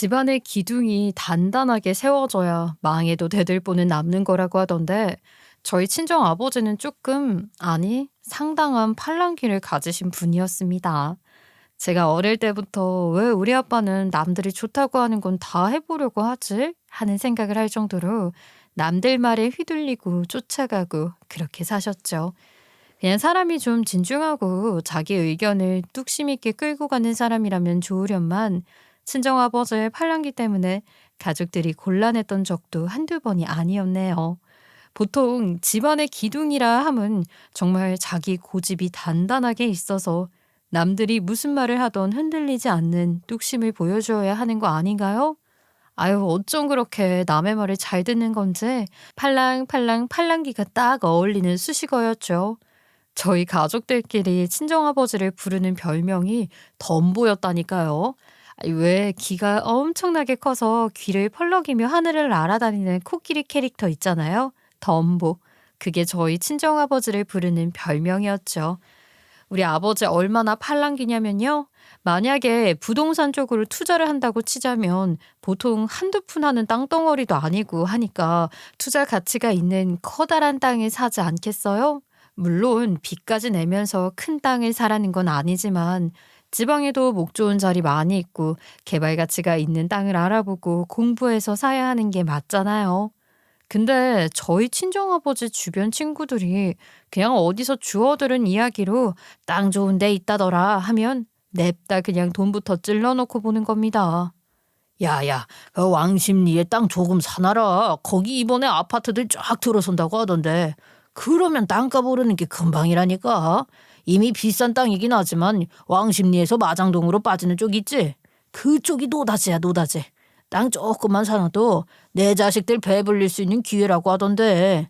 집안의 기둥이 단단하게 세워져야 망해도 대들보는 남는 거라고 하던데 저희 친정 아버지는 조금, 아니, 상당한 팔랑귀를 가지신 분이었습니다. 제가 어릴 때부터 왜 우리 아빠는 남들이 좋다고 하는 건 다 해보려고 하지? 하는 생각을 할 정도로 남들 말에 휘둘리고 쫓아가고 그렇게 사셨죠. 그냥 사람이 좀 진중하고 자기 의견을 뚝심 있게 끌고 가는 사람이라면 좋으련만 친정아버지의 팔랑귀 때문에 가족들이 곤란했던 적도 한두 번이 아니었네요. 보통 집안의 기둥이라 함은 정말 자기 고집이 단단하게 있어서 남들이 무슨 말을 하던 흔들리지 않는 뚝심을 보여줘야 하는 거 아닌가요? 아유, 어쩜 그렇게 남의 말을 잘 듣는 건지 팔랑팔랑 팔랑귀가 딱 어울리는 수식어였죠. 저희 가족들끼리 친정아버지를 부르는 별명이 덤보였다니까요. 아니, 왜 귀가 엄청나게 커서 귀를 펄럭이며 하늘을 날아다니는 코끼리 캐릭터 있잖아요. 덤보. 그게 저희 친정아버지를 부르는 별명이었죠. 우리 아버지 얼마나 팔랑귀냐면요. 만약에 부동산 쪽으로 투자를 한다고 치자면 보통 한두 푼 하는 땅덩어리도 아니고 하니까 투자 가치가 있는 커다란 땅을 사지 않겠어요? 물론 빚까지 내면서 큰 땅을 사라는 건 아니지만 지방에도 목 좋은 자리 많이 있고 개발 가치가 있는 땅을 알아보고 공부해서 사야 하는 게 맞잖아요. 근데 저희 친정아버지 주변 친구들이 그냥 어디서 주워들은 이야기로 땅 좋은 데 있다더라 하면 냅다 그냥 돈부터 찔러놓고 보는 겁니다. 야야, 그 왕십리에 땅 조금 사놔라. 거기 이번에 아파트들 쫙 들어선다고 하던데. 그러면 땅값 오르는 게 금방이라니까. 이미 비싼 땅이긴 하지만 왕십리에서 마장동으로 빠지는 쪽 있지? 그쪽이 노다지야 노다지. 땅 조금만 사놔도 내 자식들 배불릴 수 있는 기회라고 하던데.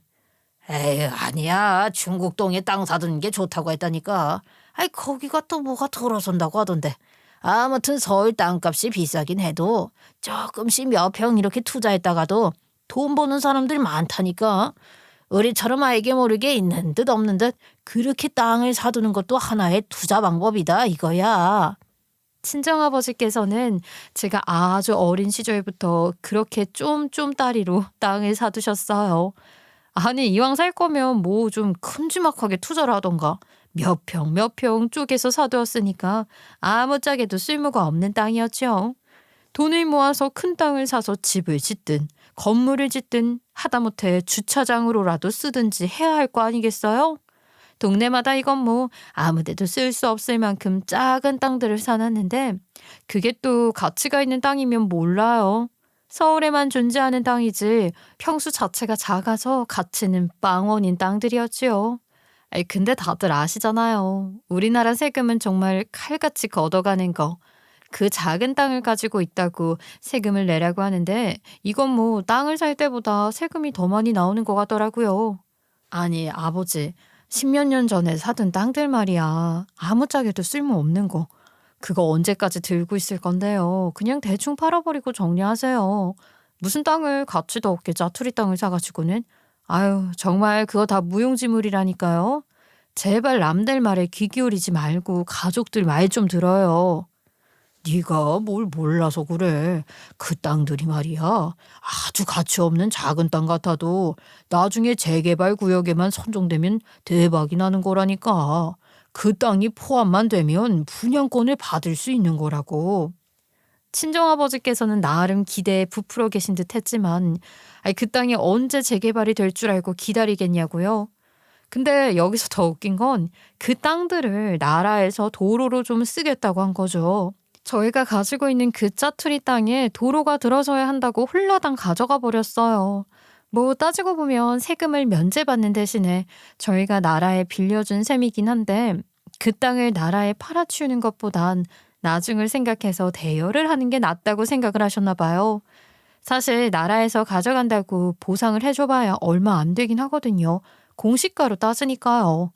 에이, 아니야. 중국동에 땅 사두는 게 좋다고 했다니까. 아이, 거기가 또 뭐가 들어선다고 하던데. 아무튼 서울 땅값이 비싸긴 해도 조금씩 몇 평 이렇게 투자했다가도 돈 버는 사람들이 많다니까. 우리처럼 알게 모르게 있는 듯 없는 듯 그렇게 땅을 사두는 것도 하나의 투자 방법이다 이거야. 친정아버지께서는 제가 아주 어린 시절부터 그렇게 쫌쫌따리로 땅을 사두셨어요. 아니, 이왕 살 거면 뭐 좀 큼지막하게 투자를 하던가. 몇 평 쪼개서 사두었으니까 아무짝에도 쓸모가 없는 땅이었죠. 돈을 모아서 큰 땅을 사서 집을 짓든 건물을 짓든 하다못해 주차장으로라도 쓰든지 해야 할 거 아니겠어요? 동네마다 이건 뭐 아무데도 쓸 수 없을 만큼 작은 땅들을 사놨는데 그게 또 가치가 있는 땅이면 몰라요. 서울에만 존재하는 땅이지 평수 자체가 작아서 가치는 빵원인 땅들이었지요. 아이, 근데 다들 아시잖아요. 우리나라 세금은 정말 칼같이 걷어가는 거. 그 작은 땅을 가지고 있다고 세금을 내라고 하는데 이건 뭐 땅을 살 때보다 세금이 더 많이 나오는 것 같더라고요. 아니, 아버지, 십몇 년 전에 사둔 땅들 말이야. 아무짝에도 쓸모없는 거. 그거 언제까지 들고 있을 건데요. 그냥 대충 팔아버리고 정리하세요. 무슨 땅을 가치도 없게 짜투리 땅을 사가지고는. 아유, 정말 그거 다 무용지물이라니까요. 제발 남들 말에 귀 기울이지 말고 가족들 말 좀 들어요. 네가 뭘 몰라서 그래. 그 땅들이 말이야. 아주 가치 없는 작은 땅 같아도 나중에 재개발 구역에만 선정되면 대박이 나는 거라니까. 그 땅이 포함만 되면 분양권을 받을 수 있는 거라고. 친정아버지께서는 나름 기대에 부풀어 계신 듯 했지만 그 땅이 언제 재개발이 될 줄 알고 기다리겠냐고요. 근데 여기서 더 웃긴 건 그 땅들을 나라에서 도로로 좀 쓰겠다고 한 거죠. 저희가 가지고 있는 그 짜투리 땅에 도로가 들어서야 한다고 홀라당 가져가 버렸어요. 뭐 따지고 보면 세금을 면제받는 대신에 저희가 나라에 빌려준 셈이긴 한데 그 땅을 나라에 팔아치우는 것보단 나중을 생각해서 대여를 하는 게 낫다고 생각을 하셨나 봐요. 사실 나라에서 가져간다고 보상을 해줘봐야 얼마 안 되긴 하거든요. 공시가로 따지니까요.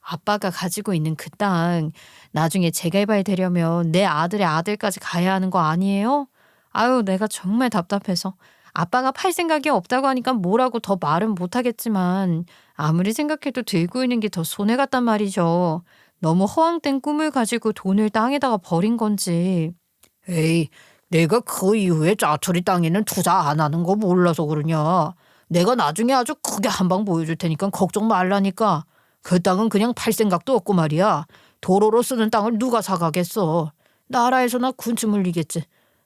아빠가 가지고 있는 그 땅 나중에 재개발되려면 내 아들의 아들까지 가야 하는 거 아니에요? 아유, 내가 정말 답답해서. 아빠가 팔 생각이 없다고 하니까 뭐라고 더 말은 못하겠지만 아무리 생각해도 들고 있는 게 더 손해 같단 말이죠. 너무 허황된 꿈을 가지고 돈을 땅에다가 버린 건지. 에이, 내가 그 이후에 짜투리 땅에는 투자 안 하는 거 몰라서 그러냐. 내가 나중에 아주 크게 한 방 보여줄 테니까 걱정 말라니까. 그 땅은 그냥 팔 생각도 없고 말이야. 도로로 쓰는 땅을 누가 사가겠어. 나라에서나 군침 흘리겠지.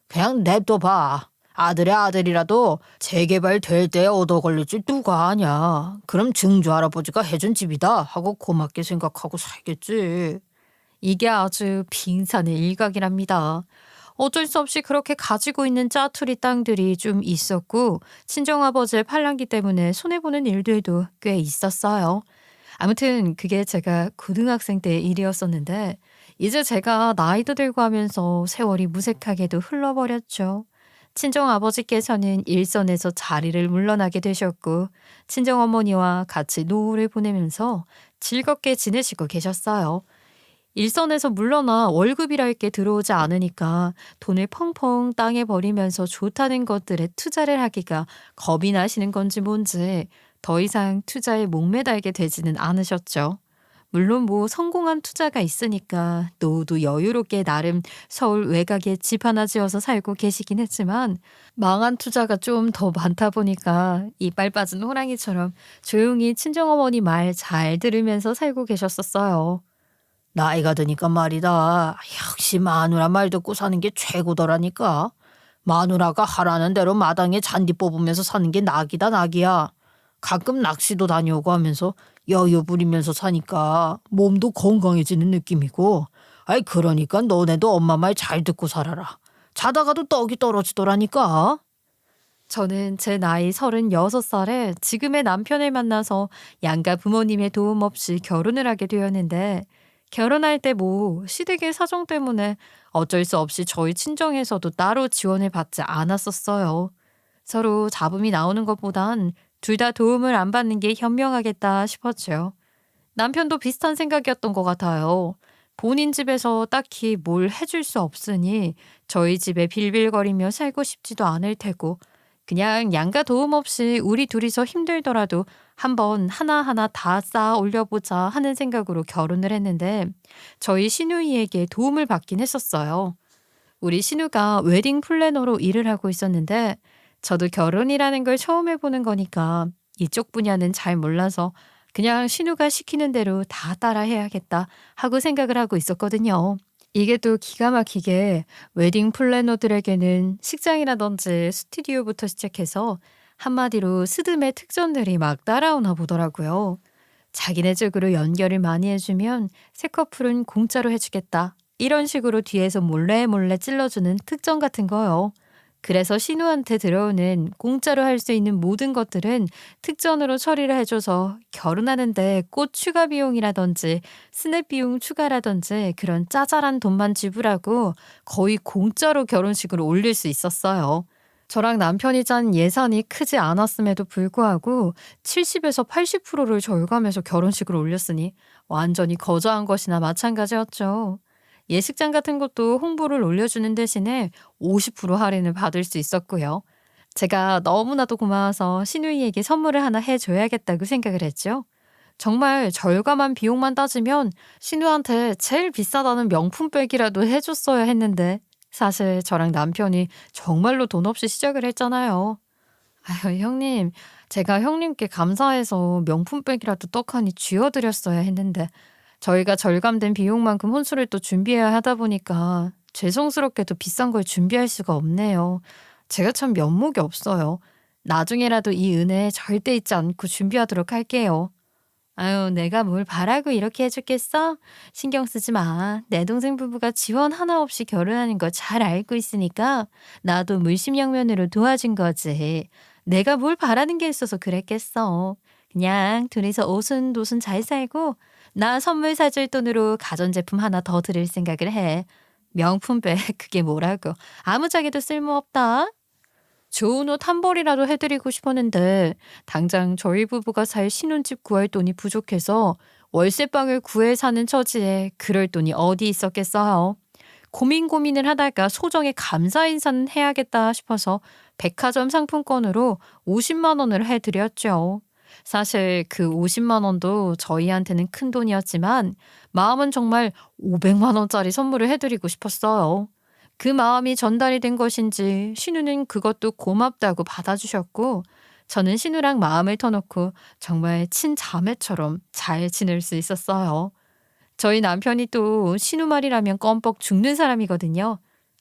그냥 냅둬봐. 아들의 아들이라도 재개발 될 때 얻어 걸릴 줄 누가 아냐. 그럼 증조 할아버지가 해준 집이다 하고 고맙게 생각하고 살겠지. 이게 아주 빙산의 일각이랍니다. 어쩔 수 없이 그렇게 가지고 있는 짜투리 땅들이 좀 있었고 친정아버지의 팔랑기 때문에 손해보는 일들도 꽤 있었어요. 아무튼 그게 제가 고등학생 때 일이었었는데 이제 제가 나이도 들고 하면서 세월이 무색하게도 흘러버렸죠. 친정아버지께서는 일선에서 자리를 물러나게 되셨고 친정어머니와 같이 노후를 보내면서 즐겁게 지내시고 계셨어요. 일선에서 물러나 월급이랄 게 들어오지 않으니까 돈을 펑펑 땅에 버리면서 좋다는 것들에 투자를 하기가 겁이 나시는 건지 뭔지 더 이상 투자에 목매달게 되지는 않으셨죠. 물론 뭐 성공한 투자가 있으니까 노후도 여유롭게 나름 서울 외곽에 집 하나 지어서 살고 계시긴 했지만 망한 투자가 좀 더 많다 보니까 이빨 빠진 호랑이처럼 조용히 친정어머니 말 잘 들으면서 살고 계셨었어요. 나이가 드니까 말이다. 역시 마누라 말 듣고 사는 게 최고더라니까. 마누라가 하라는 대로 마당에 잔디 뽑으면서 사는 게 낙이다 낙이야. 가끔 낚시도 다녀오고 하면서 여유 부리면서 사니까 몸도 건강해지는 느낌이고. 아이 그러니까 너네도 엄마 말 잘 듣고 살아라. 자다가도 떡이 떨어지더라니까. 저는 제 나이 36살에 지금의 남편을 만나서 양가 부모님의 도움 없이 결혼을 하게 되었는데 결혼할 때 뭐 시댁의 사정 때문에 어쩔 수 없이 저희 친정에서도 따로 지원을 받지 않았었어요. 서로 잡음이 나오는 것보단 둘 다 도움을 안 받는 게 현명하겠다 싶었죠. 남편도 비슷한 생각이었던 것 같아요. 본인 집에서 딱히 뭘 해줄 수 없으니 저희 집에 빌빌거리며 살고 싶지도 않을 테고 그냥 양가 도움 없이 우리 둘이서 힘들더라도 한번 하나하나 다 쌓아 올려보자 하는 생각으로 결혼을 했는데 저희 시누이에게 도움을 받긴 했었어요. 우리 시누가 웨딩 플래너로 일을 하고 있었는데 저도 결혼이라는 걸 처음 해보는 거니까 이쪽 분야는 잘 몰라서 그냥 시누가 시키는 대로 다 따라 해야겠다 하고 생각을 하고 있었거든요. 이게 또 기가 막히게 웨딩 플래너들에게는 식장이라든지 스튜디오부터 시작해서 한마디로 스드메 특전들이 막 따라오나 보더라고요. 자기네 쪽으로 연결을 많이 해주면 새 커플은 공짜로 해주겠다. 이런 식으로 뒤에서 몰래 몰래 찔러주는 특전 같은 거요. 그래서 신우한테 들어오는 공짜로 할 수 있는 모든 것들은 특전으로 처리를 해줘서 결혼하는데 꽃 추가 비용이라든지 스냅 비용 추가라든지 그런 짜잘한 돈만 지불하고 거의 공짜로 결혼식을 올릴 수 있었어요. 저랑 남편이 짠 예산이 크지 않았음에도 불구하고 70에서 80%를 절감해서 결혼식을 올렸으니 완전히 거저한 것이나 마찬가지였죠. 예식장 같은 것도 홍보를 올려주는 대신에 50% 할인을 받을 수 있었고요. 제가 너무나도 고마워서 시누이에게 선물을 하나 해줘야겠다고 생각을 했죠. 정말 절감한 비용만 따지면 시누한테 제일 비싸다는 명품백이라도 해줬어야 했는데 사실 저랑 남편이 정말로 돈 없이 시작을 했잖아요. 아유, 형님, 제가 형님께 감사해서 명품백이라도 떡하니 쥐어드렸어야 했는데 저희가 절감된 비용만큼 혼수를 또 준비해야 하다 보니까 죄송스럽게도 비싼 걸 준비할 수가 없네요. 제가 참 면목이 없어요. 나중에라도 이 은혜 절대 잊지 않고 준비하도록 할게요. 아유, 내가 뭘 바라고 이렇게 해줬겠어? 신경 쓰지 마. 내 동생 부부가 지원 하나 없이 결혼하는 거 잘 알고 있으니까 나도 물심양면으로 도와준 거지. 내가 뭘 바라는 게 있어서 그랬겠어. 그냥 둘이서 오순도순 잘 살고 나 선물 사줄 돈으로 가전제품 하나 더 드릴 생각을 해. 명품백 그게 뭐라고. 아무짝에도 쓸모없다. 좋은 옷 한 벌이라도 해드리고 싶었는데 당장 저희 부부가 살 신혼집 구할 돈이 부족해서 월세방을 구해 사는 처지에 그럴 돈이 어디 있었겠어요. 고민을 하다가 소정의 감사 인사는 해야겠다 싶어서 백화점 상품권으로 50만 원을 해드렸죠. 사실 그 50만 원도 저희한테는 큰 돈이었지만 마음은 정말 500만 원짜리 선물을 해드리고 싶었어요. 그 마음이 전달이 된 것인지 신우는 그것도 고맙다고 받아주셨고 저는 신우랑 마음을 터놓고 정말 친자매처럼 잘 지낼 수 있었어요. 저희 남편이 또 신우 말이라면 껌뻑 죽는 사람이거든요.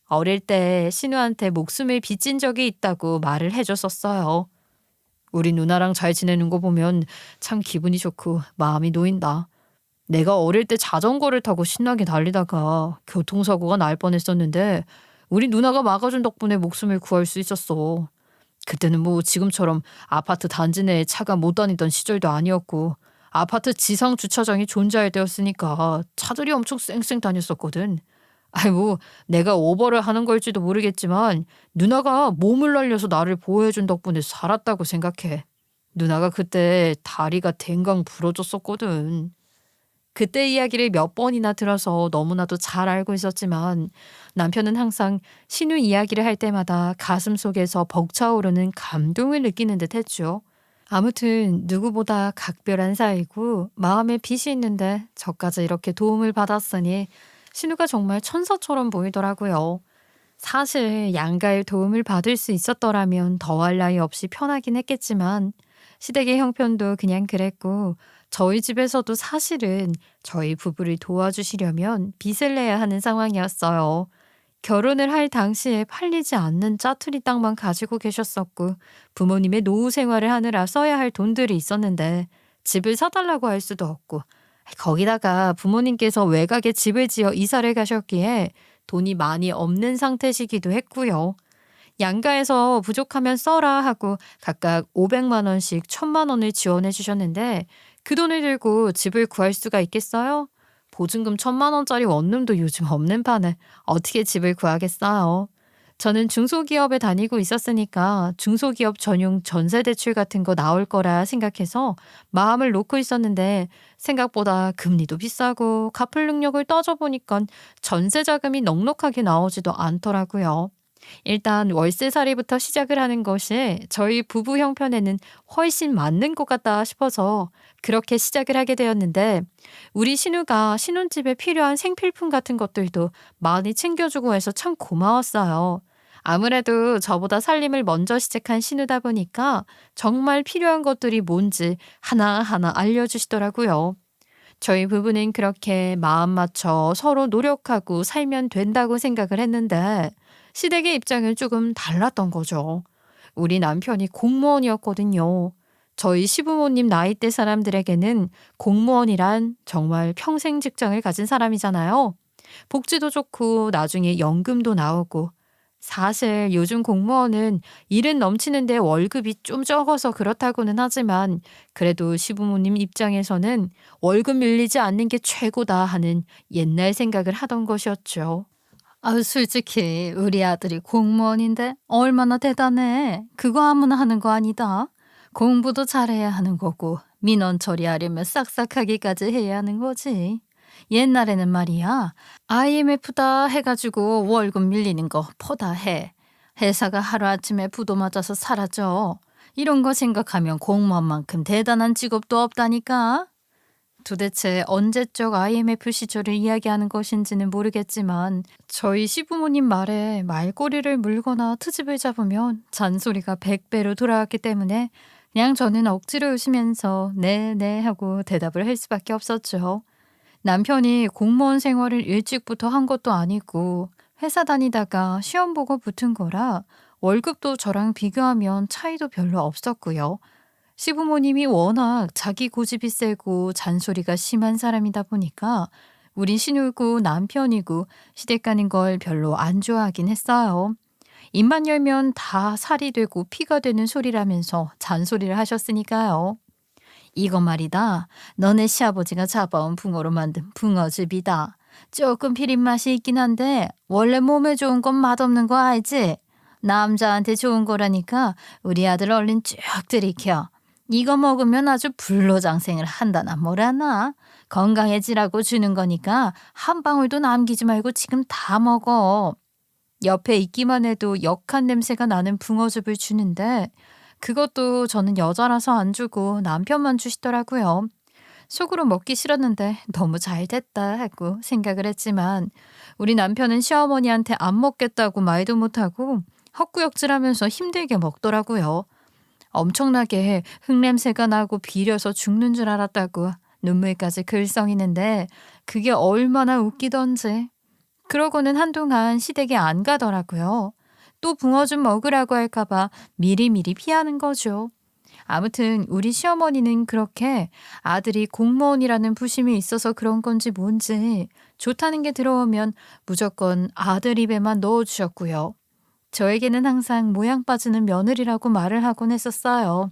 어릴 때 신우한테 목숨을 빚진 적이 있다고 말을 해줬었어요. 우리 누나랑 잘 지내는 거 보면 참 기분이 좋고 마음이 놓인다. 내가 어릴 때 자전거를 타고 신나게 달리다가 교통사고가 날 뻔했었는데 우리 누나가 막아준 덕분에 목숨을 구할 수 있었어. 그때는 뭐 지금처럼 아파트 단지 내에 차가 못 다니던 시절도 아니었고 아파트 지상 주차장이 존재할 때였으니까 차들이 엄청 쌩쌩 다녔었거든. 아이고 내가 오버를 하는 걸지도 모르겠지만 누나가 몸을 날려서 나를 보호해준 덕분에 살았다고 생각해. 누나가 그때 다리가 댕강 부러졌었거든. 그때 이야기를 몇 번이나 들어서 너무나도 잘 알고 있었지만 남편은 항상 신우 이야기를 할 때마다 가슴속에서 벅차오르는 감동을 느끼는 듯 했죠. 아무튼 누구보다 각별한 사이고 마음에 빚이 있는데 저까지 이렇게 도움을 받았으니 신우가 정말 천사처럼 보이더라고요. 사실 양가의 도움을 받을 수 있었더라면 더할 나위 없이 편하긴 했겠지만 시댁의 형편도 그냥 그랬고 저희 집에서도 사실은 저희 부부를 도와주시려면 빚을 내야 하는 상황이었어요. 결혼을 할 당시에 팔리지 않는 짜투리 땅만 가지고 계셨었고 부모님의 노후 생활을 하느라 써야 할 돈들이 있었는데 집을 사달라고 할 수도 없고 거기다가 부모님께서 외곽에 집을 지어 이사를 가셨기에 돈이 많이 없는 상태시기도 했고요. 양가에서 부족하면 써라 하고 각각 500만 원씩 1000만 원을 지원해 주셨는데 그 돈을 들고 집을 구할 수가 있겠어요? 보증금 1000만 원짜리 원룸도 요즘 없는 판에 어떻게 집을 구하겠어요? 저는 중소기업에 다니고 있었으니까 중소기업 전용 전세대출 같은 거 나올 거라 생각해서 마음을 놓고 있었는데 생각보다 금리도 비싸고 갚을 능력을 따져보니까 전세 자금이 넉넉하게 나오지도 않더라고요. 일단 월세살이부터 시작을 하는 것이 저희 부부 형편에는 훨씬 맞는 것 같다 싶어서 그렇게 시작을 하게 되었는데 우리 신우가 신혼집에 필요한 생필품 같은 것들도 많이 챙겨주고 해서 참 고마웠어요. 아무래도 저보다 살림을 먼저 시작한 신우다 보니까 정말 필요한 것들이 뭔지 하나하나 알려주시더라고요. 저희 부부는 그렇게 마음 맞춰 서로 노력하고 살면 된다고 생각을 했는데 시댁의 입장은 조금 달랐던 거죠. 우리 남편이 공무원이었거든요. 저희 시부모님 나이대 사람들에게는 공무원이란 정말 평생 직장을 가진 사람이잖아요. 복지도 좋고 나중에 연금도 나오고 사실 요즘 공무원은 일은 넘치는데 월급이 좀 적어서 그렇다고는 하지만 그래도 시부모님 입장에서는 월급 밀리지 않는 게 최고다 하는 옛날 생각을 하던 것이었죠. 아, 솔직히 우리 아들이 공무원인데 얼마나 대단해. 그거 아무나 하는 거 아니다. 공부도 잘해야 하는 거고 민원 처리하려면 싹싹하기까지 해야 하는 거지. 옛날에는 말이야. IMF다 해가지고 월급 밀리는 거 퍼다 해. 회사가 하루아침에 부도 맞아서 사라져. 이런 거 생각하면 공무원만큼 대단한 직업도 없다니까. 도대체 언제적 IMF 시절을 이야기하는 것인지는 모르겠지만 저희 시부모님 말에 말꼬리를 물거나 트집을 잡으면 잔소리가 100배로 돌아왔기 때문에 그냥 저는 억지로 웃으면서 네 하고 대답을 할 수밖에 없었죠. 남편이 공무원 생활을 일찍부터 한 것도 아니고 회사 다니다가 시험 보고 붙은 거라 월급도 저랑 비교하면 차이도 별로 없었고요. 시부모님이 워낙 자기 고집이 세고 잔소리가 심한 사람이다 보니까 우린 신우고 남편이고 시댁 가는 걸 별로 안 좋아하긴 했어요. 입만 열면 다 살이 되고 피가 되는 소리라면서 잔소리를 하셨으니까요. 이거 말이다. 너네 시아버지가 잡아온 붕어로 만든 붕어즙이다. 조금 비린 맛이 있긴 한데 원래 몸에 좋은 건 맛없는 거 알지? 남자한테 좋은 거라니까 우리 아들 얼른 쭉 들이켜. 이거 먹으면 아주 불로장생을 한다나 뭐라나. 건강해지라고 주는 거니까 한 방울도 남기지 말고 지금 다 먹어. 옆에 있기만 해도 역한 냄새가 나는 붕어즙을 주는데 그것도 저는 여자라서 안 주고 남편만 주시더라고요. 속으로 먹기 싫었는데 너무 잘 됐다 하고 생각을 했지만 우리 남편은 시어머니한테 안 먹겠다고 말도 못하고 헛구역질하면서 힘들게 먹더라고요. 엄청나게 흙냄새가 나고 비려서 죽는 줄 알았다고 눈물까지 글썽이는데 그게 얼마나 웃기던지. 그러고는 한동안 시댁에 안 가더라고요. 또 붕어 좀 먹으라고 할까 봐 미리미리 피하는 거죠. 아무튼 우리 시어머니는 그렇게 아들이 공무원이라는 부심이 있어서 그런 건지 뭔지 좋다는 게 들어오면 무조건 아들 입에만 넣어주셨고요. 저에게는 항상 모양 빠지는 며느리라고 말을 하곤 했었어요.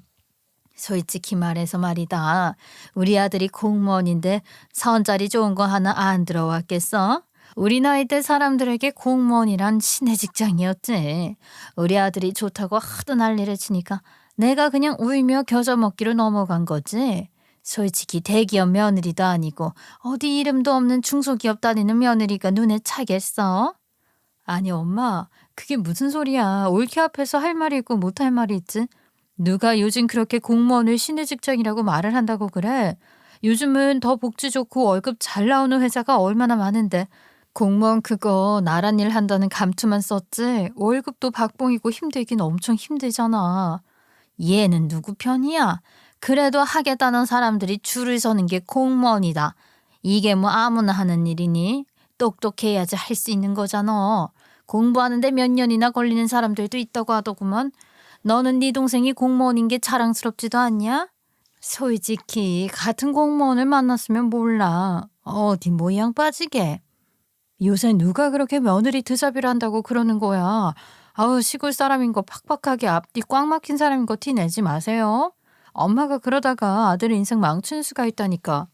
솔직히 말해서 말이다. 우리 아들이 공무원인데 선자리 좋은 거 하나 안 들어왔겠어? 우리 나이 때 사람들에게 공무원이란 신의 직장이었지. 우리 아들이 좋다고 하도 난리를 치니까 내가 그냥 울며 겨자 먹기로 넘어간 거지. 솔직히 대기업 며느리도 아니고 어디 이름도 없는 중소기업 다니는 며느리가 눈에 차겠어? 아니 엄마, 그게 무슨 소리야. 올케 앞에서 할 말이 있고 못할 말이 있지. 누가 요즘 그렇게 공무원을 신의 직장이라고 말을 한다고 그래. 요즘은 더 복지 좋고 월급 잘 나오는 회사가 얼마나 많은데 공무원 그거 나란 일 한다는 감투만 썼지 월급도 박봉이고 힘들긴 엄청 힘들잖아. 얘는 누구 편이야? 그래도 하겠다는 사람들이 줄을 서는 게 공무원이다. 이게 뭐 아무나 하는 일이니? 똑똑해야지 할 수 있는 거잖아. 공부하는데 몇 년이나 걸리는 사람들도 있다고 하더구먼. 너는 네 동생이 공무원인 게 자랑스럽지도 않냐? 솔직히 같은 공무원을 만났으면 몰라. 어디 모양 빠지게. 요새 누가 그렇게 며느리 드잡이를 한다고 그러는 거야. 아우 시골 사람인 거 팍팍하게 앞뒤 꽉 막힌 사람인 거 티 내지 마세요. 엄마가 그러다가 아들 인생 망치는 수가 있다니까.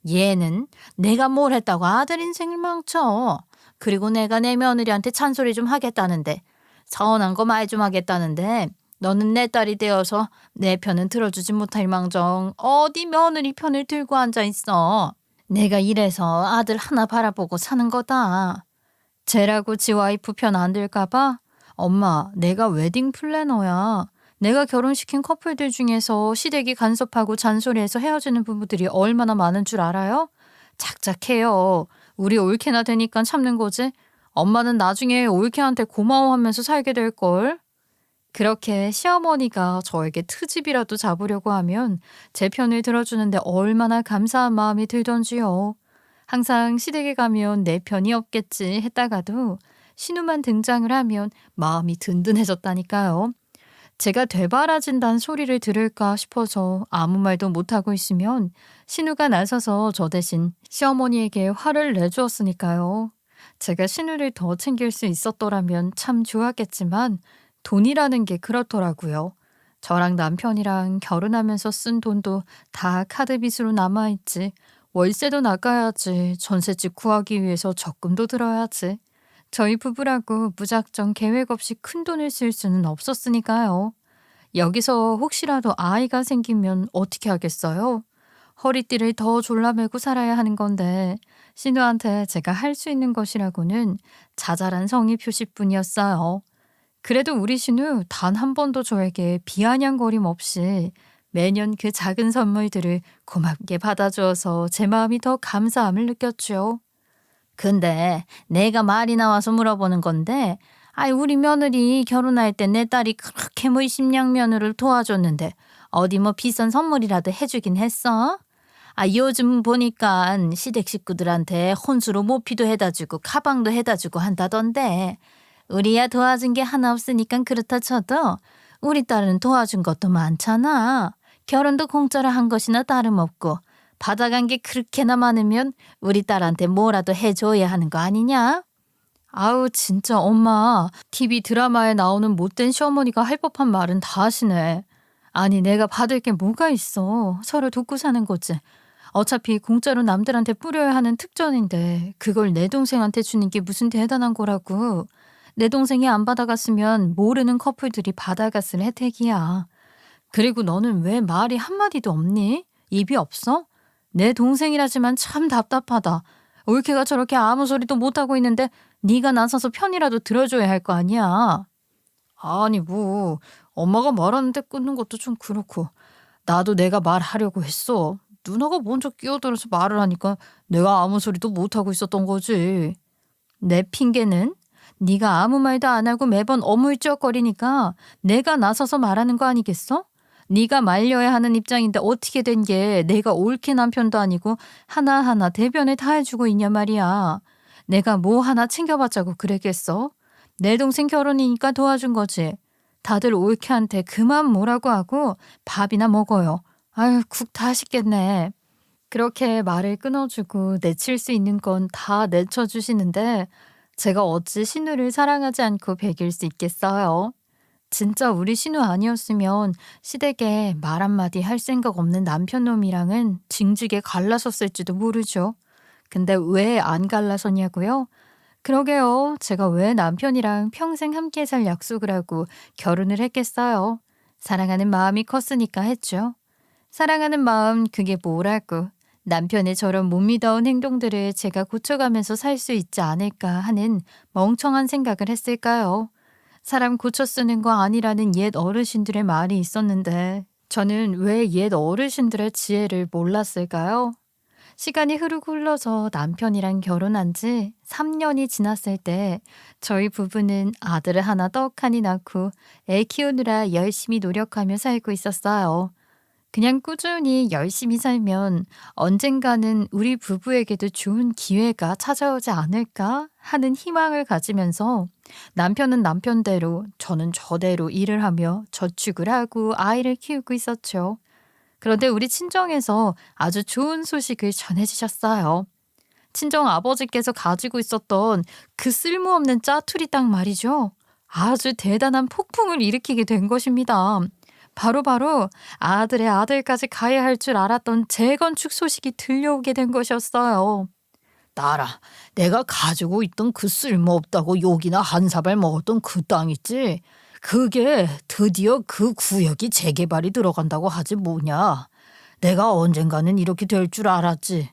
얘는 내가 뭘 했다고 아들 인생을 망쳐. 그리고 내가 내 며느리한테 찬소리 좀 하겠다는데 서운한 거 말 좀 하겠다는데 너는 내 딸이 되어서 내 편은 들어주지 못할 망정 어디 며느리 편을 들고 앉아 있어. 내가 이래서 아들 하나 바라보고 사는 거다. 쟤라고 지 와이프 편 안 들까 봐? 엄마, 내가 웨딩 플래너야. 내가 결혼시킨 커플들 중에서 시댁이 간섭하고 잔소리해서 헤어지는 부부들이 얼마나 많은 줄 알아요? 착착해요. 우리 올케나 되니까 참는 거지. 엄마는 나중에 올케한테 고마워하면서 살게 될걸. 그렇게 시어머니가 저에게 트집이라도 잡으려고 하면 제 편을 들어주는데 얼마나 감사한 마음이 들던지요. 항상 시댁에 가면 내 편이 없겠지 했다가도 신우만 등장을 하면 마음이 든든해졌다니까요. 제가 되바라진다는 소리를 들을까 싶어서 아무 말도 못하고 있으면 신우가 나서서 저 대신 시어머니에게 화를 내주었으니까요. 제가 신우를 더 챙길 수 있었더라면 참 좋았겠지만 돈이라는 게 그렇더라고요. 저랑 남편이랑 결혼하면서 쓴 돈도 다 카드빚으로 남아있지. 월세도 나가야지. 전셋집 구하기 위해서 적금도 들어야지. 저희 부부라고 무작정 계획 없이 큰 돈을 쓸 수는 없었으니까요. 여기서 혹시라도 아이가 생기면 어떻게 하겠어요? 허리띠를 더 졸라매고 살아야 하는 건데 신우한테 제가 할 수 있는 것이라고는 자잘한 성의 표시뿐이었어요. 그래도 우리 신우 단 한 번도 저에게 비아냥거림 없이 매년 그 작은 선물들을 고맙게 받아주어서 제 마음이 더 감사함을 느꼈죠. 근데 내가 말이 나와서 물어보는 건데 우리 며느리 결혼할 때 내 딸이 그렇게 뭐 심양면으로 도와줬는데 어디 뭐 비싼 선물이라도 해주긴 했어? 요즘 보니까 시댁 식구들한테 혼수로 모피도 해다주고 가방도 해다주고 한다던데 우리야 도와준 게 하나 없으니까 그렇다 쳐도 우리 딸은 도와준 것도 많잖아. 결혼도 공짜로 한 것이나 다름없고 받아간 게 그렇게나 많으면 우리 딸한테 뭐라도 해줘야 하는 거 아니냐? 아우 진짜 엄마 TV 드라마에 나오는 못된 시어머니가 할 법한 말은 다 하시네. 아니 내가 받을 게 뭐가 있어. 서로 돕고 사는 거지. 어차피 공짜로 남들한테 뿌려야 하는 특전인데 그걸 내 동생한테 주는 게 무슨 대단한 거라고. 내 동생이 안 받아갔으면 모르는 커플들이 받아갔을 혜택이야. 그리고 너는 왜 말이 한마디도 없니? 입이 없어? 내 동생이라지만 참 답답하다. 올케가 저렇게 아무 소리도 못하고 있는데 네가 나서서 편이라도 들어줘야 할 거 아니야. 아니 뭐 엄마가 말하는데 끊는 것도 좀 그렇고 나도 내가 말하려고 했어. 누나가 먼저 끼어들어서 말을 하니까 내가 아무 소리도 못하고 있었던 거지. 내 핑계는 네가 아무 말도 안 하고 매번 어물쩍거리니까 내가 나서서 말하는 거 아니겠어? 네가 말려야 하는 입장인데 어떻게 된 게 내가 옳게 남편도 아니고 하나하나 대변을 다 해주고 있냐 말이야. 내가 뭐 하나 챙겨봤자고 그랬겠어? 내 동생 결혼이니까 도와준 거지. 다들 올케한테 그만 뭐라고 하고 밥이나 먹어요. 아유, 국 다 식겠네. 그렇게 말을 끊어주고 내칠 수 있는 건 다 내쳐주시는데 제가 어찌 신우를 사랑하지 않고 배길 수 있겠어요? 진짜 우리 신우 아니었으면 시댁에 말 한마디 할 생각 없는 남편놈이랑은 징직에 갈라섰을지도 모르죠. 근데 왜 안 갈라섰냐고요? 그러게요. 제가 왜 남편이랑 평생 함께 살 약속을 하고 결혼을 했겠어요. 사랑하는 마음이 컸으니까 했죠. 사랑하는 마음 그게 뭐라고. 남편의 저런 못 믿어온 행동들을 제가 고쳐가면서 살 수 있지 않을까 하는 멍청한 생각을 했을까요? 사람 고쳐 쓰는 거 아니라는 옛 어르신들의 말이 있었는데 저는 왜 옛 어르신들의 지혜를 몰랐을까요? 시간이 흐르고 흘러서 남편이랑 결혼한 지 3년이 지났을 때 저희 부부는 아들을 하나 떡하니 낳고 애 키우느라 열심히 노력하며 살고 있었어요. 그냥 꾸준히 열심히 살면 언젠가는 우리 부부에게도 좋은 기회가 찾아오지 않을까 하는 희망을 가지면서 남편은 남편대로 저는 저대로 일을 하며 저축을 하고 아이를 키우고 있었죠. 그런데 우리 친정에서 아주 좋은 소식을 전해주셨어요. 친정 아버지께서 가지고 있었던 그 쓸모없는 짜투리 땅 말이죠. 아주 대단한 폭풍을 일으키게 된 것입니다. 바로 아들의 아들까지 가야 할 줄 알았던 재건축 소식이 들려오게 된 것이었어요. 딸아, 내가 가지고 있던 그 쓸모없다고 욕이나 한 사발 먹었던 그 땅 있지? 그게 드디어 그 구역이 재개발이 들어간다고 하지 뭐냐. 내가 언젠가는 이렇게 될 줄 알았지.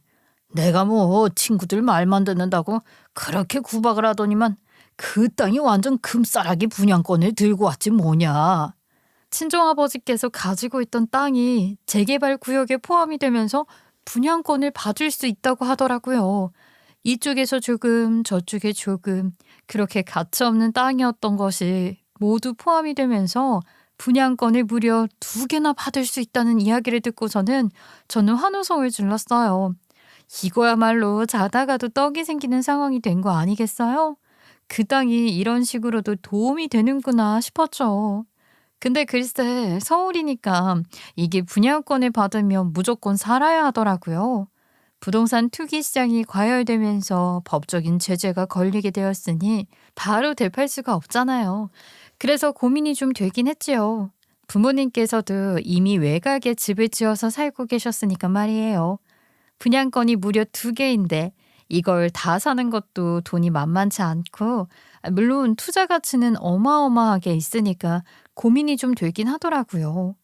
내가 뭐 친구들 말만 듣는다고 그렇게 구박을 하더니만 그 땅이 완전 금싸라기 분양권을 들고 왔지 뭐냐. 친정아버지께서 가지고 있던 땅이 재개발 구역에 포함이 되면서 분양권을 받을 수 있다고 하더라고요. 이쪽에서 조금 저쪽에 조금 그렇게 가치없는 땅이었던 것이 모두 포함이 되면서 분양권을 무려 2개나 받을 수 있다는 이야기를 듣고서는 저는 환호성을 질렀어요. 이거야말로 자다가도 떡이 생기는 상황이 된 거 아니겠어요? 그 땅이 이런 식으로도 도움이 되는구나 싶었죠. 근데 글쎄 서울이니까 이게 분양권을 받으면 무조건 살아야 하더라고요. 부동산 투기 시장이 과열되면서 법적인 제재가 걸리게 되었으니 바로 대팔 수가 없잖아요. 그래서 고민이 좀 되긴 했지요. 부모님께서도 이미 외곽에 집을 지어서 살고 계셨으니까 말이에요. 분양권이 무려 2개인데 이걸 다 사는 것도 돈이 만만치 않고 물론 투자 가치는 어마어마하게 있으니까 고민이 좀 되긴 하더라고요.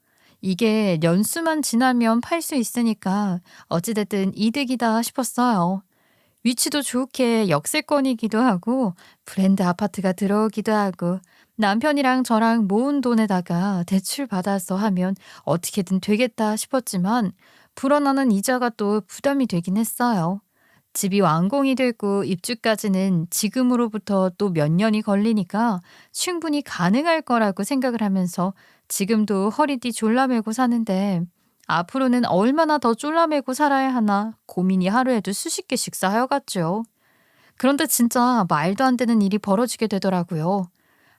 이게 연수만 지나면 팔 수 있으니까 어찌됐든 이득이다 싶었어요. 위치도 좋게 역세권이기도 하고 브랜드 아파트가 들어오기도 하고 남편이랑 저랑 모은 돈에다가 대출 받아서 하면 어떻게든 되겠다 싶었지만 불어나는 이자가 또 부담이 되긴 했어요. 집이 완공이 되고 입주까지는 지금으로부터 또 몇 년이 걸리니까 충분히 가능할 거라고 생각을 하면서 지금도 허리띠 졸라매고 사는데 앞으로는 얼마나 더 졸라매고 살아야 하나 고민이 하루에도 수십 개씩 쌓여갔죠. 그런데 진짜 말도 안 되는 일이 벌어지게 되더라고요.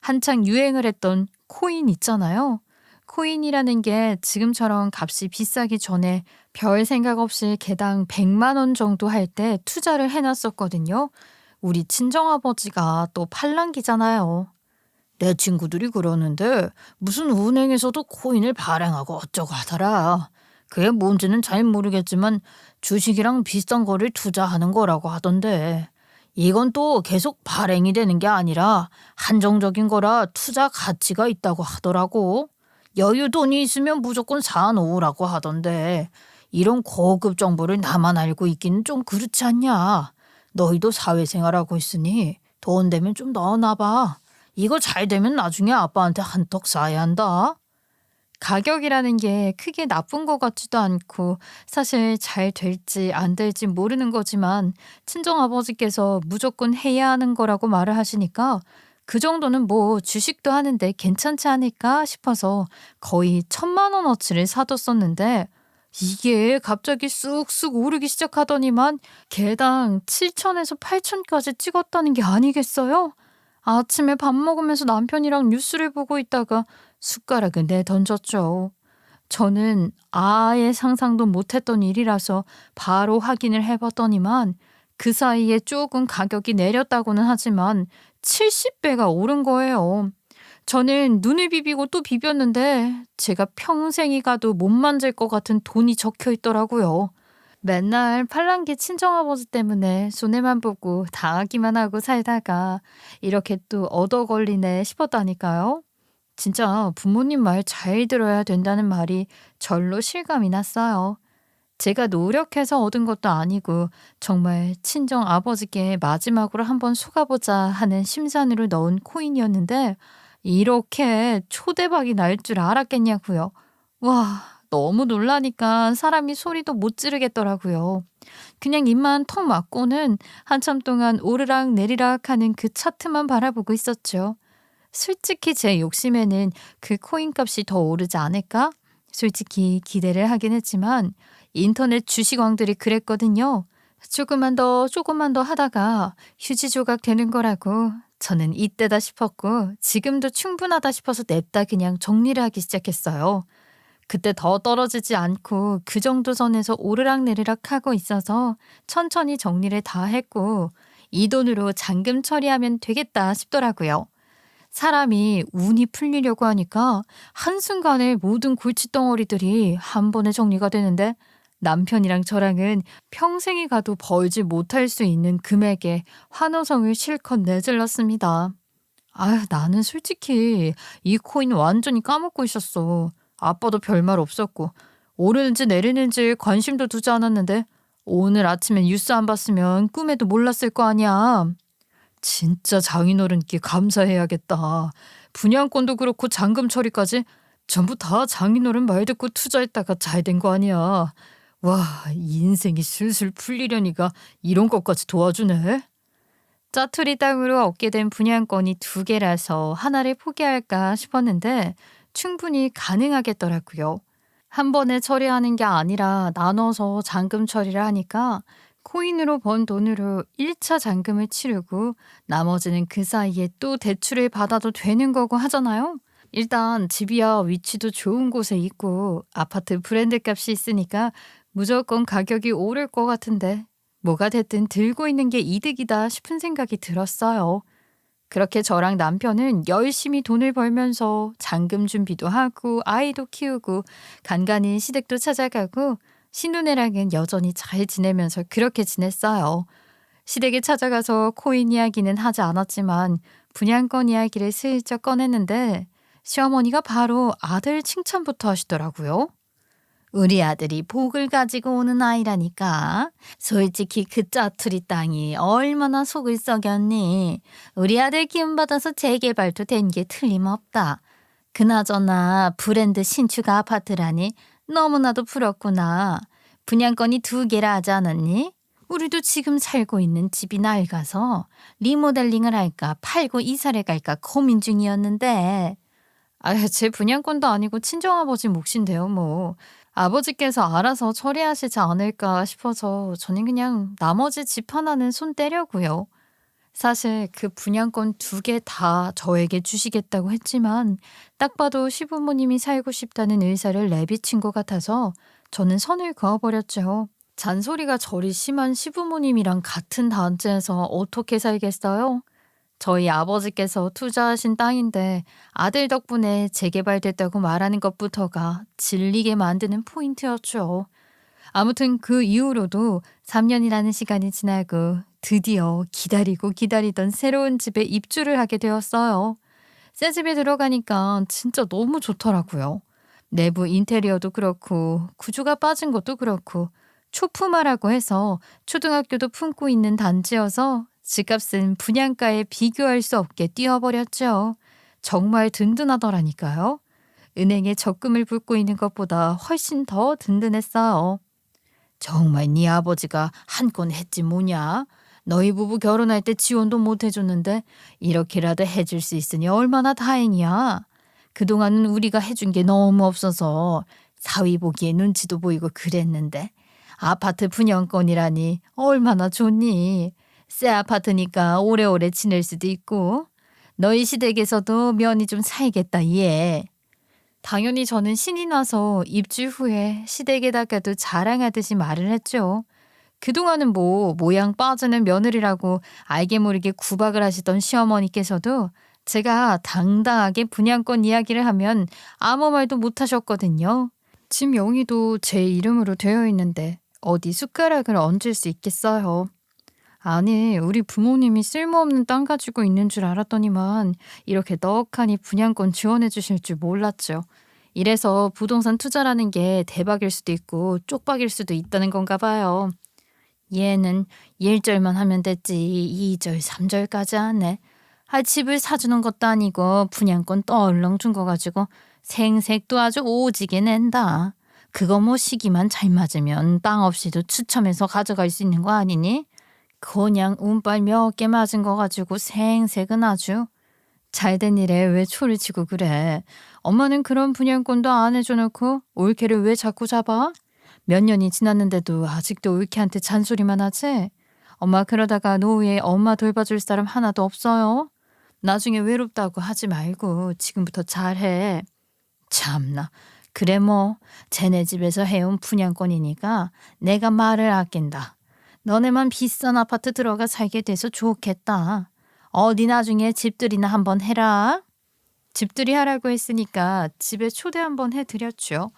한창 유행을 했던 코인 있잖아요. 코인이라는 게 지금처럼 값이 비싸기 전에 별 생각 없이 개당 100만 원 정도 할 때 투자를 해놨었거든요. 우리 친정아버지가 또 팔랑귀잖아요. 내 친구들이 그러는데 무슨 은행에서도 코인을 발행하고 어쩌고 하더라. 그게 뭔지는 잘 모르겠지만 주식이랑 비슷한 거를 투자하는 거라고 하던데 이건 또 계속 발행이 되는 게 아니라 한정적인 거라 투자 가치가 있다고 하더라고. 여유 돈이 있으면 무조건 사놓으라고 하던데 이런 고급 정보를 나만 알고 있기는 좀 그렇지 않냐. 너희도 사회생활하고 있으니 돈 되면 좀 넣어놔봐. 이거 잘 되면 나중에 아빠한테 한턱 쏴야 한다. 가격이라는 게 크게 나쁜 것 같지도 않고 사실 잘 될지 안 될지 모르는 거지만 친정아버지께서 무조건 해야 하는 거라고 말을 하시니까 그 정도는 뭐 주식도 하는데 괜찮지 않을까 싶어서 거의 1,000만 원어치를 사뒀었는데 이게 갑자기 쑥쑥 오르기 시작하더니만 개당 7천에서 8천까지 찍었다는 게 아니겠어요? 아침에 밥 먹으면서 남편이랑 뉴스를 보고 있다가 숟가락을 내던졌죠. 저는 아예 상상도 못했던 일이라서 바로 확인을 해봤더니만 그 사이에 조금 가격이 내렸다고는 하지만 70배가 오른 거예요. 저는 눈을 비비고 또 비볐는데 제가 평생이 가도 못 만질 것 같은 돈이 적혀 있더라고요. 맨날 팔랑귀 친정아버지 때문에 손해만 보고 당하기만 하고 살다가 이렇게 또 얻어 걸리네 싶었다니까요. 진짜 부모님 말 잘 들어야 된다는 말이 절로 실감이 났어요. 제가 노력해서 얻은 것도 아니고 정말 친정 아버지께 마지막으로 한번 속아보자 하는 심산으로 넣은 코인이었는데 이렇게 초대박이 날 줄 알았겠냐고요. 와, 너무 놀라니까 사람이 소리도 못 지르겠더라고요. 그냥 입만 턱 막고는 한참 동안 오르락 내리락 하는 그 차트만 바라보고 있었죠. 솔직히 제 욕심에는 그 코인 값이 더 오르지 않을까? 솔직히 기대를 하긴 했지만 인터넷 주식왕들이 그랬거든요. 조금만 더 하다가 휴지 조각 되는 거라고 저는 이때다 싶었고 지금도 충분하다 싶어서 냅다 그냥 정리를 하기 시작했어요. 그때 더 떨어지지 않고 그 정도 선에서 오르락내리락 하고 있어서 천천히 정리를 다 했고 이 돈으로 잔금 처리하면 되겠다 싶더라고요. 사람이 운이 풀리려고 하니까 한순간에 모든 골칫덩어리들이 한 번에 정리가 되는데 남편이랑 저랑은 평생이 가도 벌지 못할 수 있는 금액에 환호성을 실컷 내질렀습니다. 아유, 나는 솔직히 이 코인 완전히 까먹고 있었어. 아빠도 별말 없었고 오르는지 내리는지 관심도 두지 않았는데 오늘 아침에 뉴스 안 봤으면 꿈에도 몰랐을 거 아니야. 진짜 장인어른께 감사해야겠다. 분양권도 그렇고 잔금 처리까지 전부 다 장인어른 말 듣고 투자했다가 잘 된 거 아니야. 와, 인생이 술술 풀리려니까 이런 것까지 도와주네. 짜투리 땅으로 얻게 된 분양권이 2개라서 하나를 포기할까 싶었는데 충분히 가능하겠더라고요. 한 번에 처리하는 게 아니라 나눠서 잔금 처리를 하니까 코인으로 번 돈으로 1차 잔금을 치르고 나머지는 그 사이에 또 대출을 받아도 되는 거고 하잖아요. 일단 집이야 위치도 좋은 곳에 있고 아파트 브랜드 값이 있으니까 무조건 가격이 오를 것 같은데 뭐가 됐든 들고 있는 게 이득이다 싶은 생각이 들었어요. 그렇게 저랑 남편은 열심히 돈을 벌면서 잔금 준비도 하고 아이도 키우고 간간히 시댁도 찾아가고 신우네랑은 여전히 잘 지내면서 그렇게 지냈어요. 시댁에 찾아가서 코인 이야기는 하지 않았지만 분양권 이야기를 슬쩍 꺼냈는데 시어머니가 바로 아들 칭찬부터 하시더라고요. 우리 아들이 복을 가지고 오는 아이라니까. 솔직히 그 짜투리 땅이 얼마나 속을 썩였니. 우리 아들 기운받아서 재개발도 된 게 틀림없다. 그나저나 브랜드 신축 아파트라니 너무나도 부럽구나. 분양권이 2개라 하지 않았니? 우리도 지금 살고 있는 집이 낡아서 리모델링을 할까 팔고 이사를 갈까 고민 중이었는데. 제 분양권도 아니고 친정아버지 몫인데요 뭐. 아버지께서 알아서 처리하시지 않을까 싶어서 저는 그냥 나머지 집 하나는 손 떼려고요. 사실 그 분양권 2개 다 저에게 주시겠다고 했지만 딱 봐도 시부모님이 살고 싶다는 의사를 내비친 것 같아서 저는 선을 그어버렸죠. 잔소리가 저리 심한 시부모님이랑 같은 단체에서 어떻게 살겠어요? 저희 아버지께서 투자하신 땅인데 아들 덕분에 재개발됐다고 말하는 것부터가 질리게 만드는 포인트였죠. 아무튼 그 이후로도 3년이라는 시간이 지나고 드디어 기다리고 기다리던 새로운 집에 입주를 하게 되었어요. 새 집에 들어가니까 진짜 너무 좋더라고요. 내부 인테리어도 그렇고 구조가 빠진 것도 그렇고 초품화라고 해서 초등학교도 품고 있는 단지여서 집값은 분양가에 비교할 수 없게 뛰어버렸죠. 정말 든든하더라니까요. 은행에 적금을 붓고 있는 것보다 훨씬 더 든든했어요. 정말 네 아버지가 한 건 했지 뭐냐? 너희 부부 결혼할 때 지원도 못 해줬는데 이렇게라도 해줄 수 있으니 얼마나 다행이야. 그동안은 우리가 해준 게 너무 없어서 사위 보기에 눈치도 보이고 그랬는데 아파트 분양권이라니 얼마나 좋니? 새 아파트니까 오래오래 지낼 수도 있고 너희 시댁에서도 면이 좀 살겠다 얘. 당연히 저는 신이 나서 입주 후에 시댁에다가도 자랑하듯이 말을 했죠. 그동안은 뭐 모양 빠지는 며느리라고 알게 모르게 구박을 하시던 시어머니께서도 제가 당당하게 분양권 이야기를 하면 아무 말도 못 하셨거든요. 집 명의도 제 이름으로 되어 있는데 어디 숟가락을 얹을 수 있겠어요. 아니, 우리 부모님이 쓸모없는 땅 가지고 있는 줄 알았더니만 이렇게 떡하니 분양권 지원해 주실 줄 몰랐죠. 이래서 부동산 투자라는 게 대박일 수도 있고 쪽박일 수도 있다는 건가 봐요. 얘는 1절만 하면 됐지 2절, 3절까지 하네. 집을 사주는 것도 아니고 분양권 떨렁 준 거 가지고 생색도 아주 오지게 낸다. 그거 뭐 시기만 잘 맞으면 땅 없이도 추첨해서 가져갈 수 있는 거 아니니? 그냥 운빨 몇 개 맞은 거 가지고 생색은 아주. 잘된 일에 왜 초를 치고 그래. 엄마는 그런 분양권도 안 해줘놓고 올케를 왜 자꾸 잡아? 몇 년이 지났는데도 아직도 올케한테 잔소리만 하지? 엄마 그러다가 노후에 엄마 돌봐줄 사람 하나도 없어요. 나중에 외롭다고 하지 말고 지금부터 잘해. 참나. 그래 뭐 쟤네 집에서 해온 분양권이니까 내가 말을 아낀다. 너네만 비싼 아파트 들어가 살게 돼서 좋겠다. 어디 나중에 집들이나 한번 해라. 집들이 하라고 했으니까 집에 초대 한번 해드렸죠.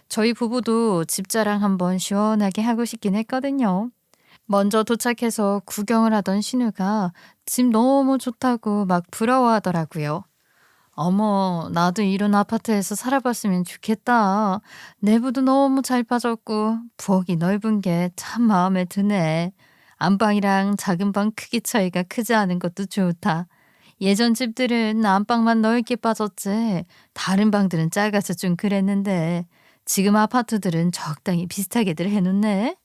저희 부부도 집자랑 한번 시원하게 하고 싶긴 했거든요. 먼저 도착해서 구경을 하던 신우가 집 너무 좋다고 막 부러워하더라고요. 어머, 나도 이런 아파트에서 살아봤으면 좋겠다. 내부도 너무 잘 빠졌고 부엌이 넓은 게 참 마음에 드네. 안방이랑 작은 방 크기 차이가 크지 않은 것도 좋다. 예전 집들은 안방만 넓게 빠졌지 다른 방들은 작아서 좀 그랬는데 지금 아파트들은 적당히 비슷하게들 해놓네.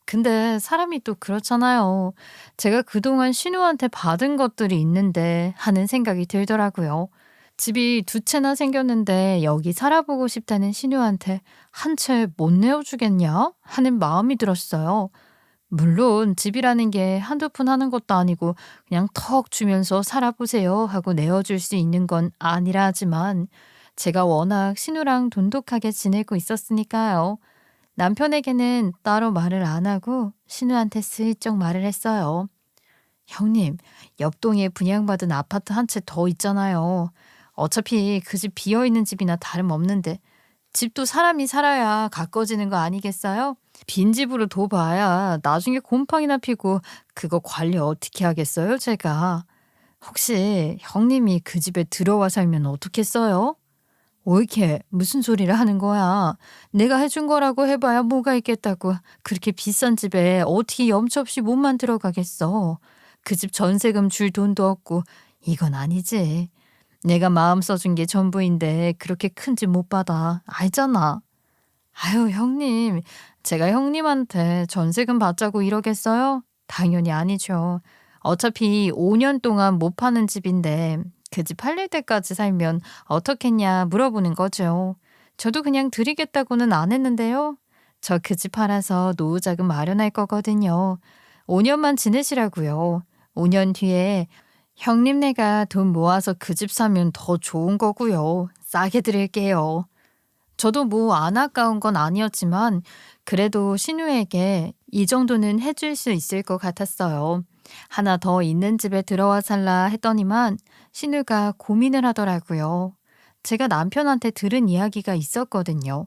근데 사람이 또 그렇잖아요. 제가 그동안 신우한테 받은 것들이 있는데 하는 생각이 들더라고요. 집이 두 채나 생겼는데 여기 살아보고 싶다는 신우한테 한 채 못 내어주겠냐? 하는 마음이 들었어요. 물론 집이라는 게 한두 푼 하는 것도 아니고 그냥 턱 주면서 살아보세요 하고 내어줄 수 있는 건 아니라 하지만 제가 워낙 신우랑 돈독하게 지내고 있었으니까요. 남편에게는 따로 말을 안 하고 신우한테 슬쩍 말을 했어요. 형님, 옆동에 분양받은 아파트 한 채 더 있잖아요. 어차피 그 집 비어있는 집이나 다름없는데 집도 사람이 살아야 가꿔지는 거 아니겠어요? 빈집으로 둬봐야 나중에 곰팡이나 피고 그거 관리 어떻게 하겠어요, 제가. 혹시 형님이 그 집에 들어와 살면 어떻겠어요? 옳게 무슨 소리를 하는 거야. 내가 해준 거라고 해봐야 뭐가 있겠다고. 그렇게 비싼 집에 어떻게 염치 없이 몸만 들어가겠어. 그 집 전세금 줄 돈도 없고 이건 아니지. 내가 마음 써준 게 전부인데 그렇게 큰 집 못 받아. 알잖아. 아유 형님. 제가 형님한테 전세금 받자고 이러겠어요? 당연히 아니죠. 어차피 5년 동안 못 파는 집인데 그 집 팔릴 때까지 살면 어떻겠냐 물어보는 거죠. 저도 그냥 드리겠다고는 안 했는데요. 저 그 집 팔아서 노후자금 마련할 거거든요. 5년만 지내시라고요. 5년 뒤에 형님네가 돈 모아서 그 집 사면 더 좋은 거고요. 싸게 드릴게요. 저도 뭐 안 아까운 건 아니었지만 그래도 신우에게 이 정도는 해줄 수 있을 것 같았어요. 하나 더 있는 집에 들어와 살라 했더니만 신우가 고민을 하더라고요. 제가 남편한테 들은 이야기가 있었거든요.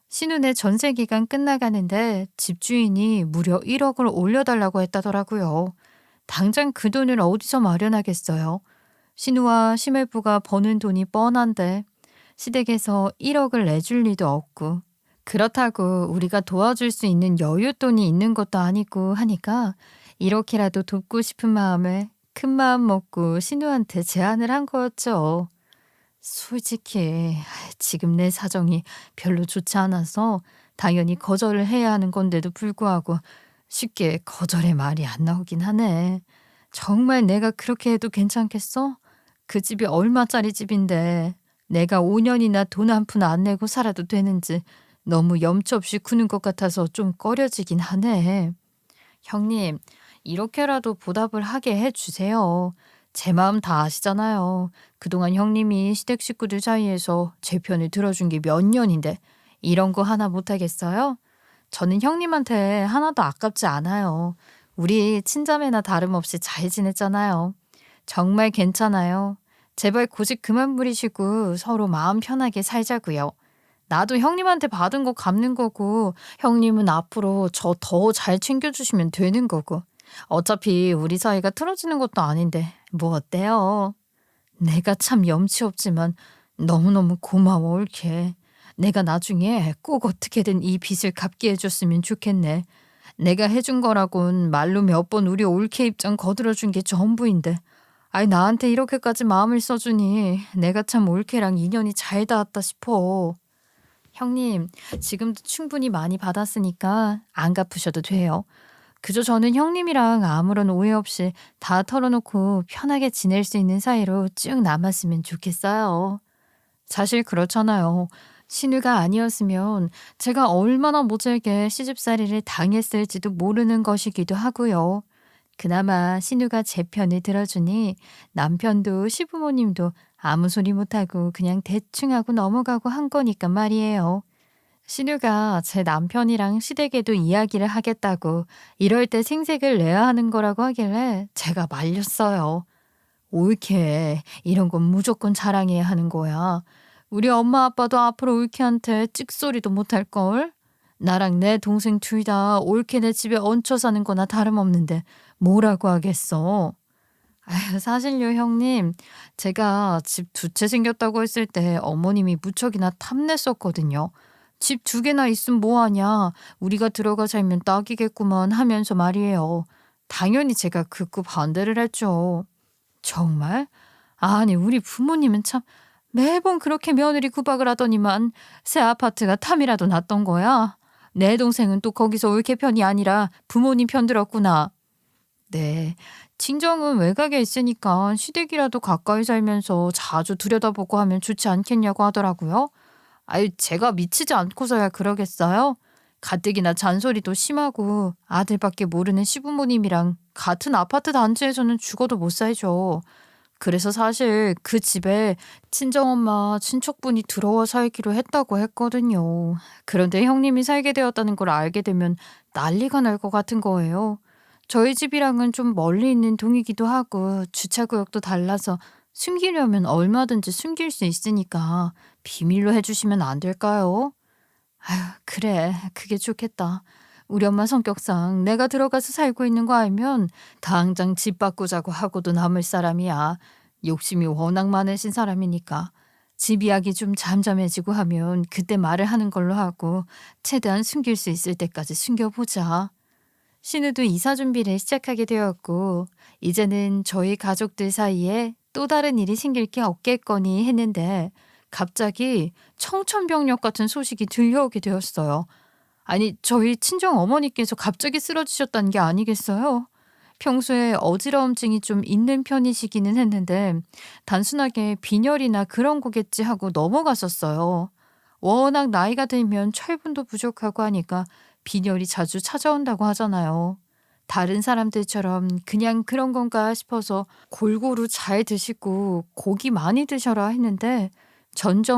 신우네 전세 기간 끝나가는데 집주인이 무려 1억을 올려달라고 했다더라고요. 당장 그 돈을 어디서 마련하겠어요. 신우와 시멜부가 버는 돈이 뻔한데 시댁에서 1억을 내줄 리도 없고 그렇다고 우리가 도와줄 수 있는 여윳돈이 있는 것도 아니고 하니까 이렇게라도 돕고 싶은 마음에 큰 마음 먹고 신우한테 제안을 한 거였죠. 솔직히 지금 내 사정이 별로 좋지 않아서 당연히 거절을 해야 하는 건데도 불구하고 쉽게 거절의 말이 안 나오긴 하네. 정말 내가 그렇게 해도 괜찮겠어? 그 집이 얼마짜리 집인데 내가 5년이나 돈 한 푼 안 내고 살아도 되는지 너무 염치 없이 구는 것 같아서 좀 꺼려지긴 하네. 형님, 이렇게라도 보답을 하게 해주세요. 제 마음 다 아시잖아요. 그동안 형님이 시댁 식구들 사이에서 제 편을 들어준 게 몇 년인데 이런 거 하나 못하겠어요? 저는 형님한테 하나도 아깝지 않아요. 우리 친자매나 다름없이 잘 지냈잖아요. 정말 괜찮아요. 제발 고집 그만 부리시고 서로 마음 편하게 살자고요. 나도 형님한테 받은 거 갚는 거고 형님은 앞으로 저 더 잘 챙겨주시면 되는 거고 어차피 우리 사이가 틀어지는 것도 아닌데 뭐 어때요? 내가 참 염치 없지만 너무너무 고마워 올케. 내가 나중에 꼭 어떻게든 이 빚을 갚게 해줬으면 좋겠네. 내가 해준 거라곤 말로 몇 번 우리 올케 입장 거들어준 게 전부인데 아이 나한테 이렇게까지 마음을 써주니 내가 참 올케랑 인연이 잘 닿았다 싶어. 형님, 지금도 충분히 많이 받았으니까 안 갚으셔도 돼요. 그저 저는 형님이랑 아무런 오해 없이 다 털어놓고 편하게 지낼 수 있는 사이로 쭉 남았으면 좋겠어요. 사실 그렇잖아요. 신우가 아니었으면 제가 얼마나 모질게 시집살이를 당했을지도 모르는 것이기도 하고요. 그나마 신우가 제 편을 들어주니 남편도 시부모님도 아무 소리 못하고 그냥 대충 하고 넘어가고 한 거니까 말이에요. 신우가 제 남편이랑 시댁에도 이야기를 하겠다고 이럴 때 생색을 내야 하는 거라고 하길래 제가 말렸어요. 옳게 이런 건 무조건 자랑해야 하는 거야. 우리 엄마 아빠도 앞으로 옳게한테 찍소리도 못할걸? 나랑 내 동생 둘 다 옳게 내 집에 얹혀 사는 거나 다름없는데 뭐라고 하겠어. 아유, 사실요, 형님. 제가 집 두 채 생겼다고 했을 때 어머님이 무척이나 탐냈었거든요. 집 두 개나 있으면 뭐하냐. 우리가 들어가 살면 딱이겠구먼 하면서 말이에요. 당연히 제가 극구 반대를 했죠. 정말? 아니, 우리 부모님은 참 매번 그렇게 며느리 구박을 하더니만 새 아파트가 탐이라도 났던 거야. 내 동생은 또 거기서 올케 편이 아니라 부모님 편 들었구나. 네. 친정은 외곽에 있으니까 시댁이라도 가까이 살면서 자주 들여다보고 하면 좋지 않겠냐고 하더라고요. 아유, 제가 미치지 않고서야 그러겠어요? 가뜩이나 잔소리도 심하고 아들밖에 모르는 시부모님이랑 같은 아파트 단지에서는 죽어도 못 살죠. 그래서 사실 그 집에 친정엄마 친척분이 들어와 살기로 했다고 했거든요. 그런데 형님이 살게 되었다는 걸 알게 되면 난리가 날 것 같은 거예요. 저희 집이랑은 좀 멀리 있는 동이기도 하고 주차구역도 달라서 숨기려면 얼마든지 숨길 수 있으니까 비밀로 해주시면 안 될까요? 아휴, 그래. 그게 좋겠다. 우리 엄마 성격상 내가 들어가서 살고 있는 거 알면 당장 집 바꾸자고 하고도 남을 사람이야. 욕심이 워낙 많으신 사람이니까. 집 이야기 좀 잠잠해지고 하면 그때 말을 하는 걸로 하고 최대한 숨길 수 있을 때까지 숨겨보자. 신우도 이사 준비를 시작하게 되었고 이제는 저희 가족들 사이에 또 다른 일이 생길 게 없겠거니 했는데 갑자기 청천벽력 같은 소식이 들려오게 되었어요. 아니, 저희 친정 어머니께서 갑자기 쓰러지셨다는 게 아니겠어요? 평소에 어지러움증이 좀 있는 편이시기는 했는데 단순하게 빈혈이나 그런 거겠지 하고 넘어갔었어요. 워낙 나이가 들면 철분도 부족하고 하니까 빈혈이 자주 찾아온다고 하잖아요. 다른 사람들처럼 그냥 그런 건가 싶어서 골고루 잘 드시고 고기 많이 드셔라 했는데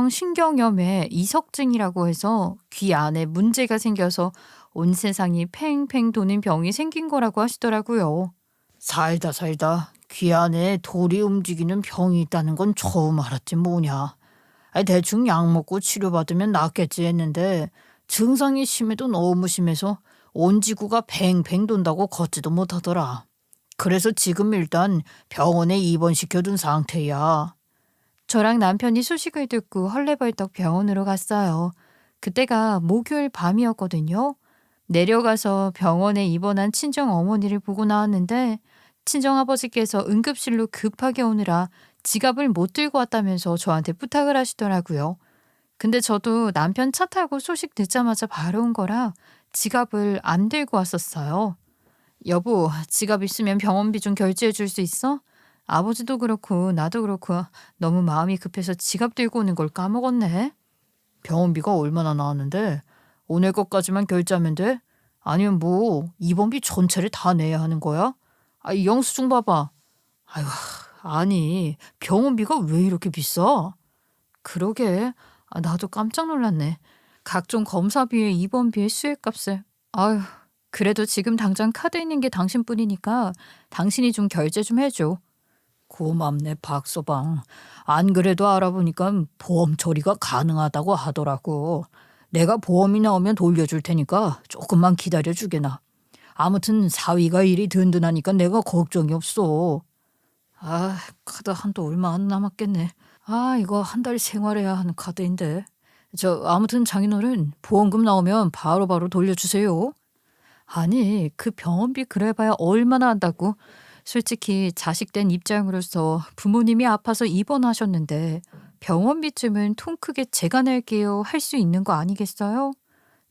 전정신경염에 이석증이라고 해서 귀 안에 문제가 생겨서 온 세상이 팽팽 도는 병이 생긴 거라고 하시더라고요. 살다 살다 귀 안에 돌이 움직이는 병이 있다는 건 처음 알았지 뭐냐. 아니, 대충 약 먹고 치료받으면 낫겠지 했는데 증상이 심해도 너무 심해서 온 지구가 팽팽 돈다고 걷지도 못하더라. 그래서 지금 일단 병원에 입원시켜둔 상태야. 저랑 남편이 소식을 듣고 헐레벌떡 병원으로 갔어요. 그때가 목요일 밤이었거든요. 내려가서 병원에 입원한 친정 어머니를 보고 나왔는데 친정 아버지께서 응급실로 급하게 오느라 지갑을 못 들고 왔다면서 저한테 부탁을 하시더라고요. 근데 저도 남편 차 타고 소식 듣자마자 바로 온 거라 지갑을 안 들고 왔었어요. 여보, 지갑 있으면 병원비 좀 결제해 줄 수 있어? 아버지도 그렇고 나도 그렇고 너무 마음이 급해서 지갑 들고 오는 걸 까먹었네. 병원비가 얼마나 나왔는데? 오늘 것까지만 결제하면 돼? 아니면 뭐 입원비 전체를 다 내야 하는 거야? 이 영수증 봐봐. 아유, 아니 병원비가 왜 이렇게 비싸? 그러게. 나도 깜짝 놀랐네. 각종 검사비에 입원비에 수액값에. 아유, 그래도 지금 당장 카드 있는 게 당신뿐이니까 당신이 좀 결제 좀 해줘. 고맙네 박서방. 안 그래도 알아보니까 보험 처리가 가능하다고 하더라고. 내가 보험이 나오면 돌려줄 테니까 조금만 기다려주게나. 아무튼 사위가 일이 든든하니까 내가 걱정이 없어. 카드 한도 얼마 안 남았겠네. 이거 한 달 생활해야 하는 카드인데. 아무튼 장인어른 보험금 나오면 바로바로 돌려주세요. 아니, 그 병원비 그래봐야 얼마나 한다고. 솔직히 자식 된 입장으로서 부모님이 아파서 입원하셨는데 병원비쯤은 통 크게 제가 낼게요 할 수 있는 거 아니겠어요?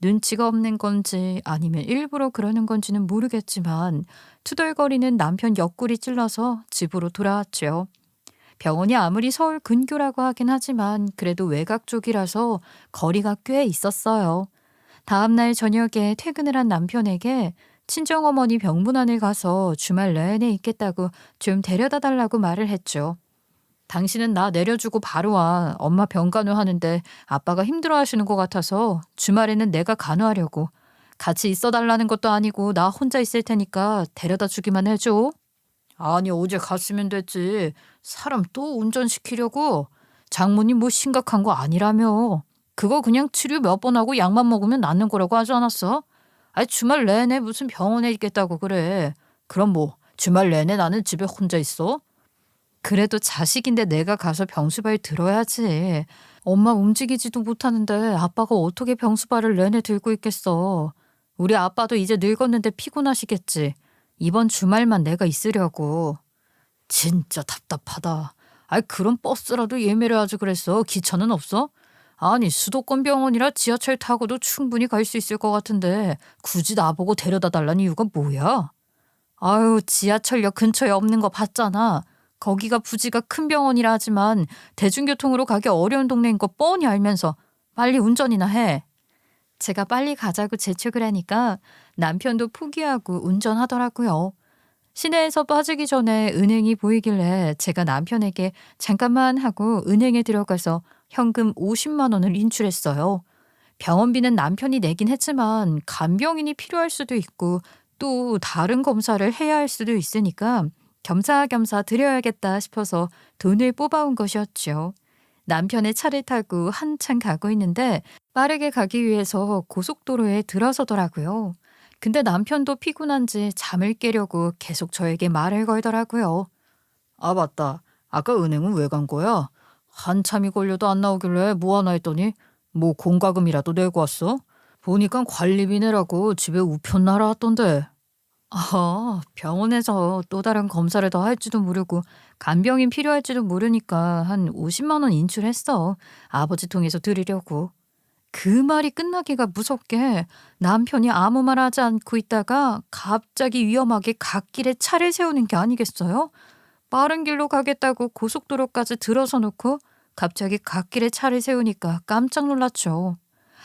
눈치가 없는 건지 아니면 일부러 그러는 건지는 모르겠지만 투덜거리는 남편 옆구리 찔러서 집으로 돌아왔죠. 병원이 아무리 서울 근교라고 하긴 하지만 그래도 외곽 쪽이라서 거리가 꽤 있었어요. 다음날 저녁에 퇴근을 한 남편에게 친정어머니 병문안을 가서 주말 내내 있겠다고 좀 데려다 달라고 말을 했죠. 당신은 나 내려주고 바로 와. 엄마 병간호 하는데 아빠가 힘들어하시는 것 같아서 주말에는 내가 간호하려고. 같이 있어 달라는 것도 아니고 나 혼자 있을 테니까 데려다 주기만 해줘. 아니 어제 갔으면 됐지. 사람 또 운전시키려고. 장모님 뭐 심각한 거 아니라며. 그거 그냥 치료 몇 번 하고 약만 먹으면 낫는 거라고 하지 않았어? 주말 내내 무슨 병원에 있겠다고 그래. 그럼 뭐 주말 내내 나는 집에 혼자 있어? 그래도 자식인데 내가 가서 병수발 들어야지. 엄마 움직이지도 못하는데 아빠가 어떻게 병수발을 내내 들고 있겠어. 우리 아빠도 이제 늙었는데 피곤하시겠지. 이번 주말만 내가 있으려고. 진짜 답답하다. 그럼 버스라도 예매를 하지 그랬어. 기차는 없어? 아니 수도권 병원이라 지하철 타고도 충분히 갈 수 있을 것 같은데 굳이 나보고 데려다 달라는 이유가 뭐야? 지하철역 근처에 없는 거 봤잖아. 거기가 부지가 큰 병원이라 하지만 대중교통으로 가기 어려운 동네인 거 뻔히 알면서 빨리 운전이나 해. 제가 빨리 가자고 재촉을 하니까 남편도 포기하고 운전하더라고요. 시내에서 빠지기 전에 은행이 보이길래 제가 남편에게 잠깐만 하고 은행에 들어가서 현금 50만 원을 인출했어요. 병원비는 남편이 내긴 했지만 간병인이 필요할 수도 있고 또 다른 검사를 해야 할 수도 있으니까 겸사겸사 드려야겠다 싶어서 돈을 뽑아온 것이었죠. 남편의 차를 타고 한참 가고 있는데 빠르게 가기 위해서 고속도로에 들어서더라고요. 근데 남편도 피곤한지 잠을 깨려고 계속 저에게 말을 걸더라고요. 맞다. 아까 은행은 왜 간 거야? 한참이 걸려도 안 나오길래 뭐 하나 했더니 뭐 공과금이라도 내고 왔어? 보니까 관리비 내라고 집에 우편 날아왔던데. 병원에서 또 다른 검사를 더 할지도 모르고 간병인 필요할지도 모르니까 한 50만 원 인출했어. 아버지 통해서 드리려고. 그 말이 끝나기가 무섭게 남편이 아무 말 하지 않고 있다가 갑자기 위험하게 갓길에 차를 세우는 게 아니겠어요? 빠른 길로 가겠다고 고속도로까지 들어서 놓고 갑자기 갓길에 차를 세우니까 깜짝 놀랐죠.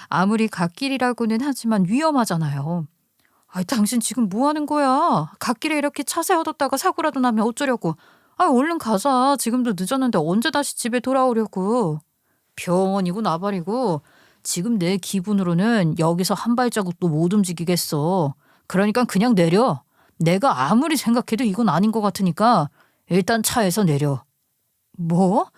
아무리 갓길이라고는 하지만 위험하잖아요. 당신 지금 뭐 하는 거야? 갓길에 이렇게 차 세워뒀다가 사고라도 나면 어쩌려고? 얼른 가자. 지금도 늦었는데 언제 다시 집에 돌아오려고. 병원이고 나발이고 지금 내 기분으로는 여기서 한 발자국도 못 움직이겠어. 그러니까 그냥 내려. 내가 아무리 생각해도 이건 아닌 것 같으니까 일단 차에서 내려. 뭐?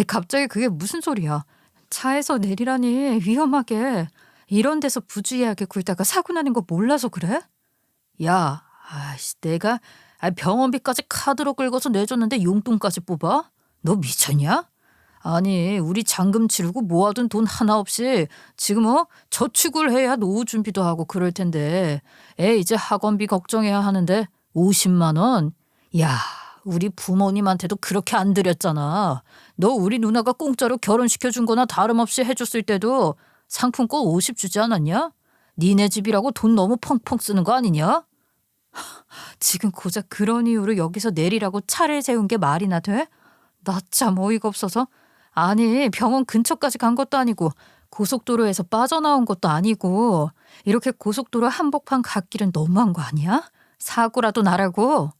갑자기 그게 무슨 소리야? 차에서 내리라니 위험하게. 이런 데서 부주의하게 굴다가 사고 나는 거 몰라서 그래? 야, 내가 병원비까지 카드로 긁어서 내줬는데 용돈까지 뽑아? 너 미쳤냐? 아니 우리 잔금 치르고 모아둔 돈 하나 없이 지금 저축을 해야 노후 준비도 하고 그럴 텐데 애 이제 학원비 걱정해야 하는데 50만 원? 야 우리 부모님한테도 그렇게 안 드렸잖아. 너 우리 누나가 공짜로 결혼시켜준 거나 다름없이 해줬을 때도 상품권 50 주지 않았냐? 니네 집이라고 돈 너무 펑펑 쓰는 거 아니냐? 지금 고작 그런 이유로 여기서 내리라고 차를 세운 게 말이나 돼? 나 참 어이가 없어서. 아니, 병원 근처까지 간 것도 아니고 고속도로에서 빠져나온 것도 아니고 이렇게 고속도로 한복판 갓길은 너무한 거 아니야? 사고라도 나라고.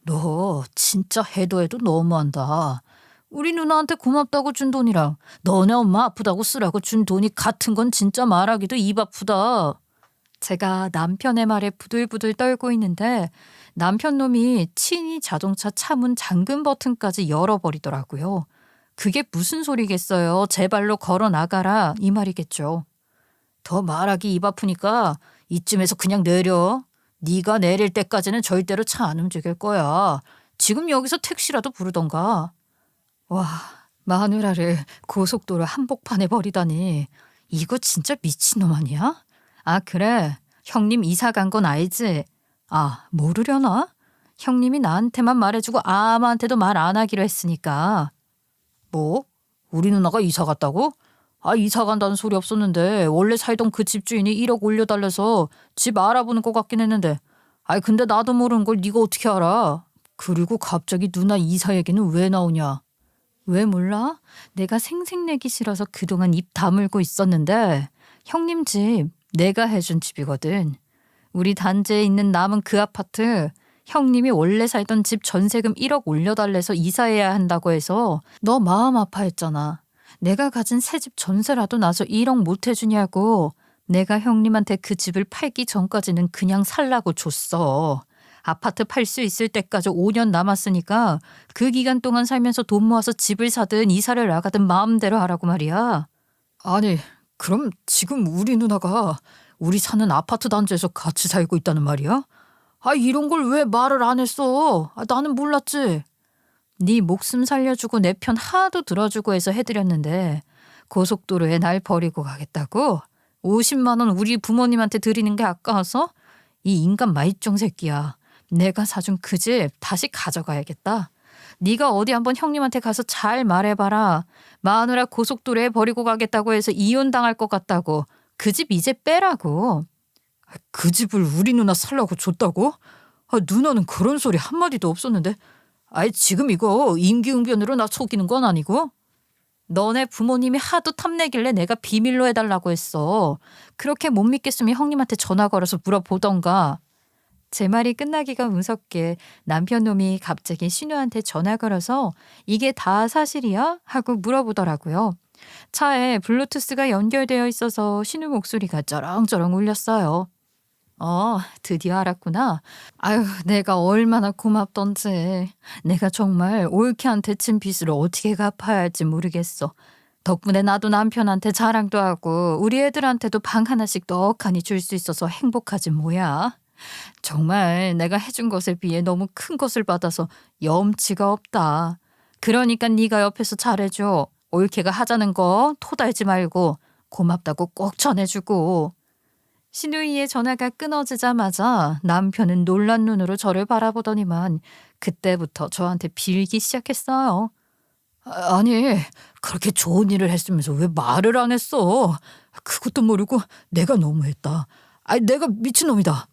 너 진짜 해도 해도 너무한다. 우리 누나한테 고맙다고 준 돈이랑 너네 엄마 아프다고 쓰라고 준 돈이 같은 건 진짜 말하기도 입 아프다. 제가 남편의 말에 부들부들 떨고 있는데 남편 놈이 친히 자동차 차문 잠금 버튼까지 열어버리더라고요. 그게 무슨 소리겠어요. 제 발로 걸어 나가라 이 말이겠죠. 더 말하기 입 아프니까 이쯤에서 그냥 내려. 네가 내릴 때까지는 절대로 차 안 움직일 거야. 지금 여기서 택시라도 부르던가. 와, 마누라를 고속도로 한복판에 버리다니. 이거 진짜 미친놈 아니야? 아, 그래. 형님 이사 간 건 알지? 아, 모르려나? 형님이 나한테만 말해주고 아무한테도 말 안 하기로 했으니까. 뭐? 우리 누나가 이사 갔다고? 아, 이사 간다는 소리 없었는데 원래 살던 그 집주인이 1억 올려달래서 집 알아보는 것 같긴 했는데. 아이 근데 나도 모르는 걸 네가 어떻게 알아? 그리고 갑자기 누나 이사 얘기는 왜 나오냐? 왜 몰라? 내가 생색내기 싫어서 그동안 입 다물고 있었는데 형님 집 내가 해준 집이거든. 우리 단지에 있는 남은 그 아파트 형님이 원래 살던 집 전세금 1억 올려달래서 이사해야 한다고 해서 너 마음 아파했잖아. 내가 가진 새 집 전세라도 나서 1억 못 해주냐고. 내가 형님한테 그 집을 팔기 전까지는 그냥 살라고 줬어. 아파트 팔 수 있을 때까지 5년 남았으니까 그 기간 동안 살면서 돈 모아서 집을 사든 이사를 나가든 마음대로 하라고 말이야. 아니 그럼 지금 우리 누나가 우리 사는 아파트 단지에서 같이 살고 있다는 말이야? 아 이런 걸 왜 말을 안 했어? 아, 나는 몰랐지. 네 목숨 살려주고 내 편 하도 들어주고 해서 해드렸는데 고속도로에 날 버리고 가겠다고? 50만 원 우리 부모님한테 드리는 게 아까워서? 이 인간 말종 새끼야. 내가 사준 그 집 다시 가져가야겠다. 네가 어디 한번 형님한테 가서 잘 말해봐라. 마누라 고속도로에 버리고 가겠다고 해서 이혼당할 것 같다고. 그 집 이제 빼라고. 그 집을 우리 누나 살라고 줬다고? 아, 누나는 그런 소리 한마디도 없었는데. 아이 지금 이거 임기응변으로 나 속이는 건 아니고? 너네 부모님이 하도 탐내길래 내가 비밀로 해달라고 했어. 그렇게 못 믿겠으면 형님한테 전화 걸어서 물어보던가. 제 말이 끝나기가 무섭게 남편 놈이 갑자기 신우한테 전화 걸어서 이게 다 사실이야? 하고 물어보더라고요. 차에 블루투스가 연결되어 있어서 신우 목소리가 쩌렁쩌렁 울렸어요. 드디어 알았구나. 아유, 내가 얼마나 고맙던지. 내가 정말 올케한테 친 빚을 어떻게 갚아야 할지 모르겠어. 덕분에 나도 남편한테 자랑도 하고 우리 애들한테도 방 하나씩 떡하니 줄 수 있어서 행복하지 뭐야. 정말 내가 해준 것에 비해 너무 큰 것을 받아서 염치가 없다. 그러니까 네가 옆에서 잘해줘. 올케가 하자는 거 토달지 말고 고맙다고 꼭 전해주고. 신우이의 전화가 끊어지자마자 남편은 놀란 눈으로 저를 바라보더니만 그때부터 저한테 빌기 시작했어요. 아니 그렇게 좋은 일을 했으면서 왜 말을 안 했어? 그것도 모르고 내가 너무했다. 아니 내가 미친놈이다.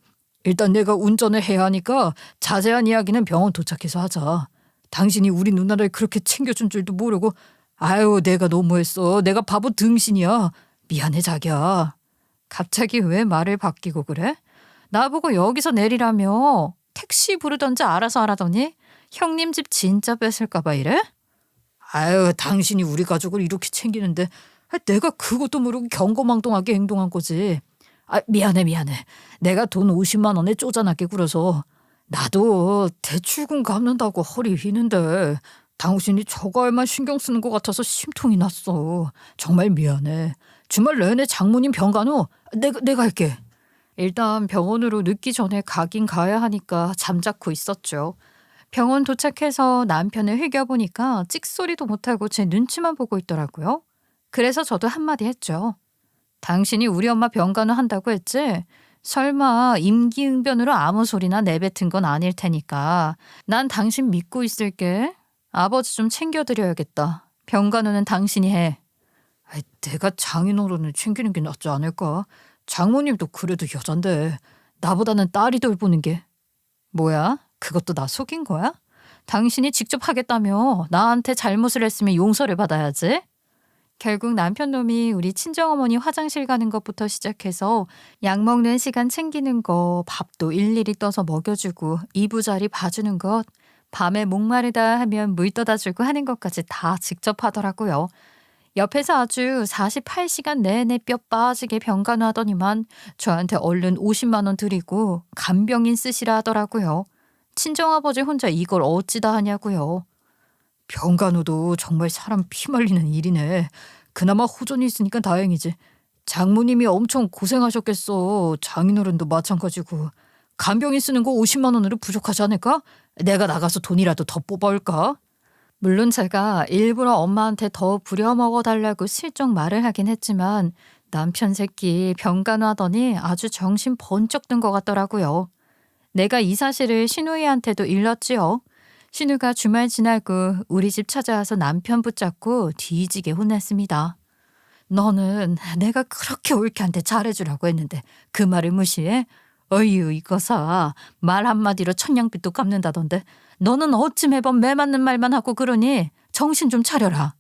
일단 내가 운전을 해야 하니까 자세한 이야기는 병원 도착해서 하자. 당신이 우리 누나를 그렇게 챙겨준 줄도 모르고 아유 내가 너무했어. 내가 바보 등신이야. 미안해 자기야. 갑자기 왜 말을 바뀌고 그래? 나보고 여기서 내리라며. 택시 부르던지 알아서 하라더니 형님 집 진짜 뺏을까 봐 이래? 아유 당신이 우리 가족을 이렇게 챙기는데 내가 그것도 모르고 경거망동하게 행동한 거지. 아 미안해. 내가 돈 50만 원에 쪼잔하게 굴어서 나도 대출금 갚는다고 허리 휘는데 당신이 저거에만 신경 쓰는 것 같아서 심통이 났어. 정말 미안해. 주말 내내 장모님 병간 후 내가 할게. 일단 병원으로 늦기 전에 가긴 가야 하니까 잠자코 있었죠. 병원 도착해서 남편을 흘겨보니까 찍소리도 못하고 제 눈치만 보고 있더라고요. 그래서 저도 한마디 했죠. 당신이 우리 엄마 병간호 한다고 했지? 설마 임기응변으로 아무 소리나 내뱉은 건 아닐 테니까 난 당신 믿고 있을게. 아버지 좀 챙겨드려야겠다. 병간호는 당신이 해. 아이, 내가 장인어른을 챙기는 게 낫지 않을까? 장모님도 그래도 여잔데 나보다는 딸이 돌보는 게. 뭐야? 그것도 나 속인 거야? 당신이 직접 하겠다며 나한테 잘못을 했으면 용서를 받아야지. 결국 남편 놈이 우리 친정어머니 화장실 가는 것부터 시작해서 약 먹는 시간 챙기는 거, 밥도 일일이 떠서 먹여주고 이부자리 봐주는 것, 밤에 목마르다 하면 물 떠다 주고 하는 것까지 다 직접 하더라고요. 옆에서 아주 48시간 내내 뼈 빠지게 병간호하더니만 저한테 얼른 50만 원 드리고 간병인 쓰시라 하더라고요. 친정아버지 혼자 이걸 어찌다 하냐고요. 병간호도 정말 사람 피 말리는 일이네. 그나마 호전이 있으니까 다행이지. 장모님이 엄청 고생하셨겠어. 장인어른도 마찬가지고. 간병인 쓰는 거 50만 원으로 부족하지 않을까? 내가 나가서 돈이라도 더 뽑아올까? 물론 제가 일부러 엄마한테 더 부려먹어달라고 슬쩍 말을 하긴 했지만 남편 새끼 병간호하더니 아주 정신 번쩍 든 것 같더라고요. 내가 이 사실을 신우이한테도 일렀지요. 신우가 주말 지나고 우리 집 찾아와서 남편 붙잡고 뒤지게 혼냈습니다. 너는 내가 그렇게 올케한테 잘해주라고 했는데 그 말을 무시해? 어휴 이거사 말 한마디로 천냥빚도 갚는다던데 너는 어찌 매번 매 맞는 말만 하고 그러니 정신 좀 차려라.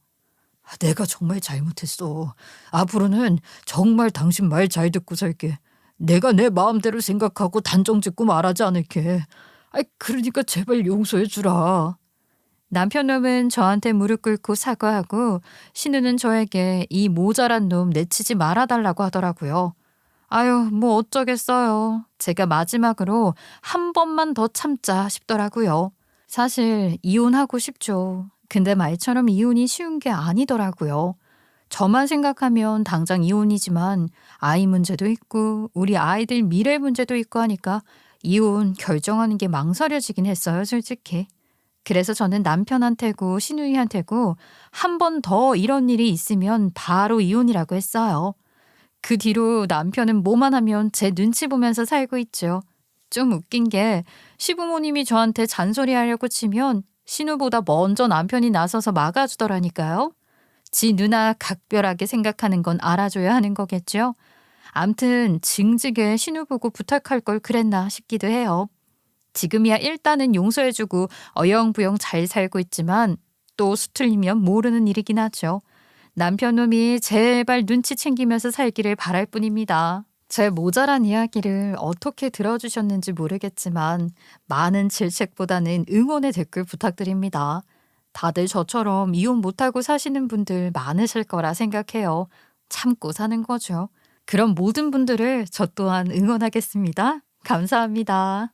내가 정말 잘못했어. 앞으로는 정말 당신 말 잘 듣고 살게. 내가 내 마음대로 생각하고 단정 짓고 말하지 않을게. 그러니까 제발 용서해 주라. 남편 놈은 저한테 무릎 꿇고 사과하고 신우는 저에게 이 모자란 놈 내치지 말아달라고 하더라고요. 아유 뭐 어쩌겠어요. 제가 마지막으로 한 번만 더 참자 싶더라고요. 사실 이혼하고 싶죠. 근데 말처럼 이혼이 쉬운 게 아니더라고요. 저만 생각하면 당장 이혼이지만 아이 문제도 있고 우리 아이들 미래 문제도 있고 하니까 이혼 결정하는 게 망설여지긴 했어요, 솔직히. 그래서 저는 남편한테고 신우이한테고 한 번 더 이런 일이 있으면 바로 이혼이라고 했어요. 그 뒤로 남편은 뭐만 하면 제 눈치 보면서 살고 있죠. 좀 웃긴 게 시부모님이 저한테 잔소리하려고 치면 신우보다 먼저 남편이 나서서 막아주더라니까요. 지 누나 각별하게 생각하는 건 알아줘야 하는 거겠죠. 암튼 징직에 신우 보고 부탁할 걸 그랬나 싶기도 해요. 지금이야 일단은 용서해주고 어영부영 잘 살고 있지만 또 수틀리면 모르는 일이긴 하죠. 남편 놈이 제발 눈치 챙기면서 살기를 바랄 뿐입니다. 제 모자란 이야기를 어떻게 들어주셨는지 모르겠지만 많은 질책보다는 응원의 댓글 부탁드립니다. 다들 저처럼 이혼 못하고 사시는 분들 많으실 거라 생각해요. 참고 사는 거죠. 그럼 모든 분들을 저 또한 응원하겠습니다. 감사합니다.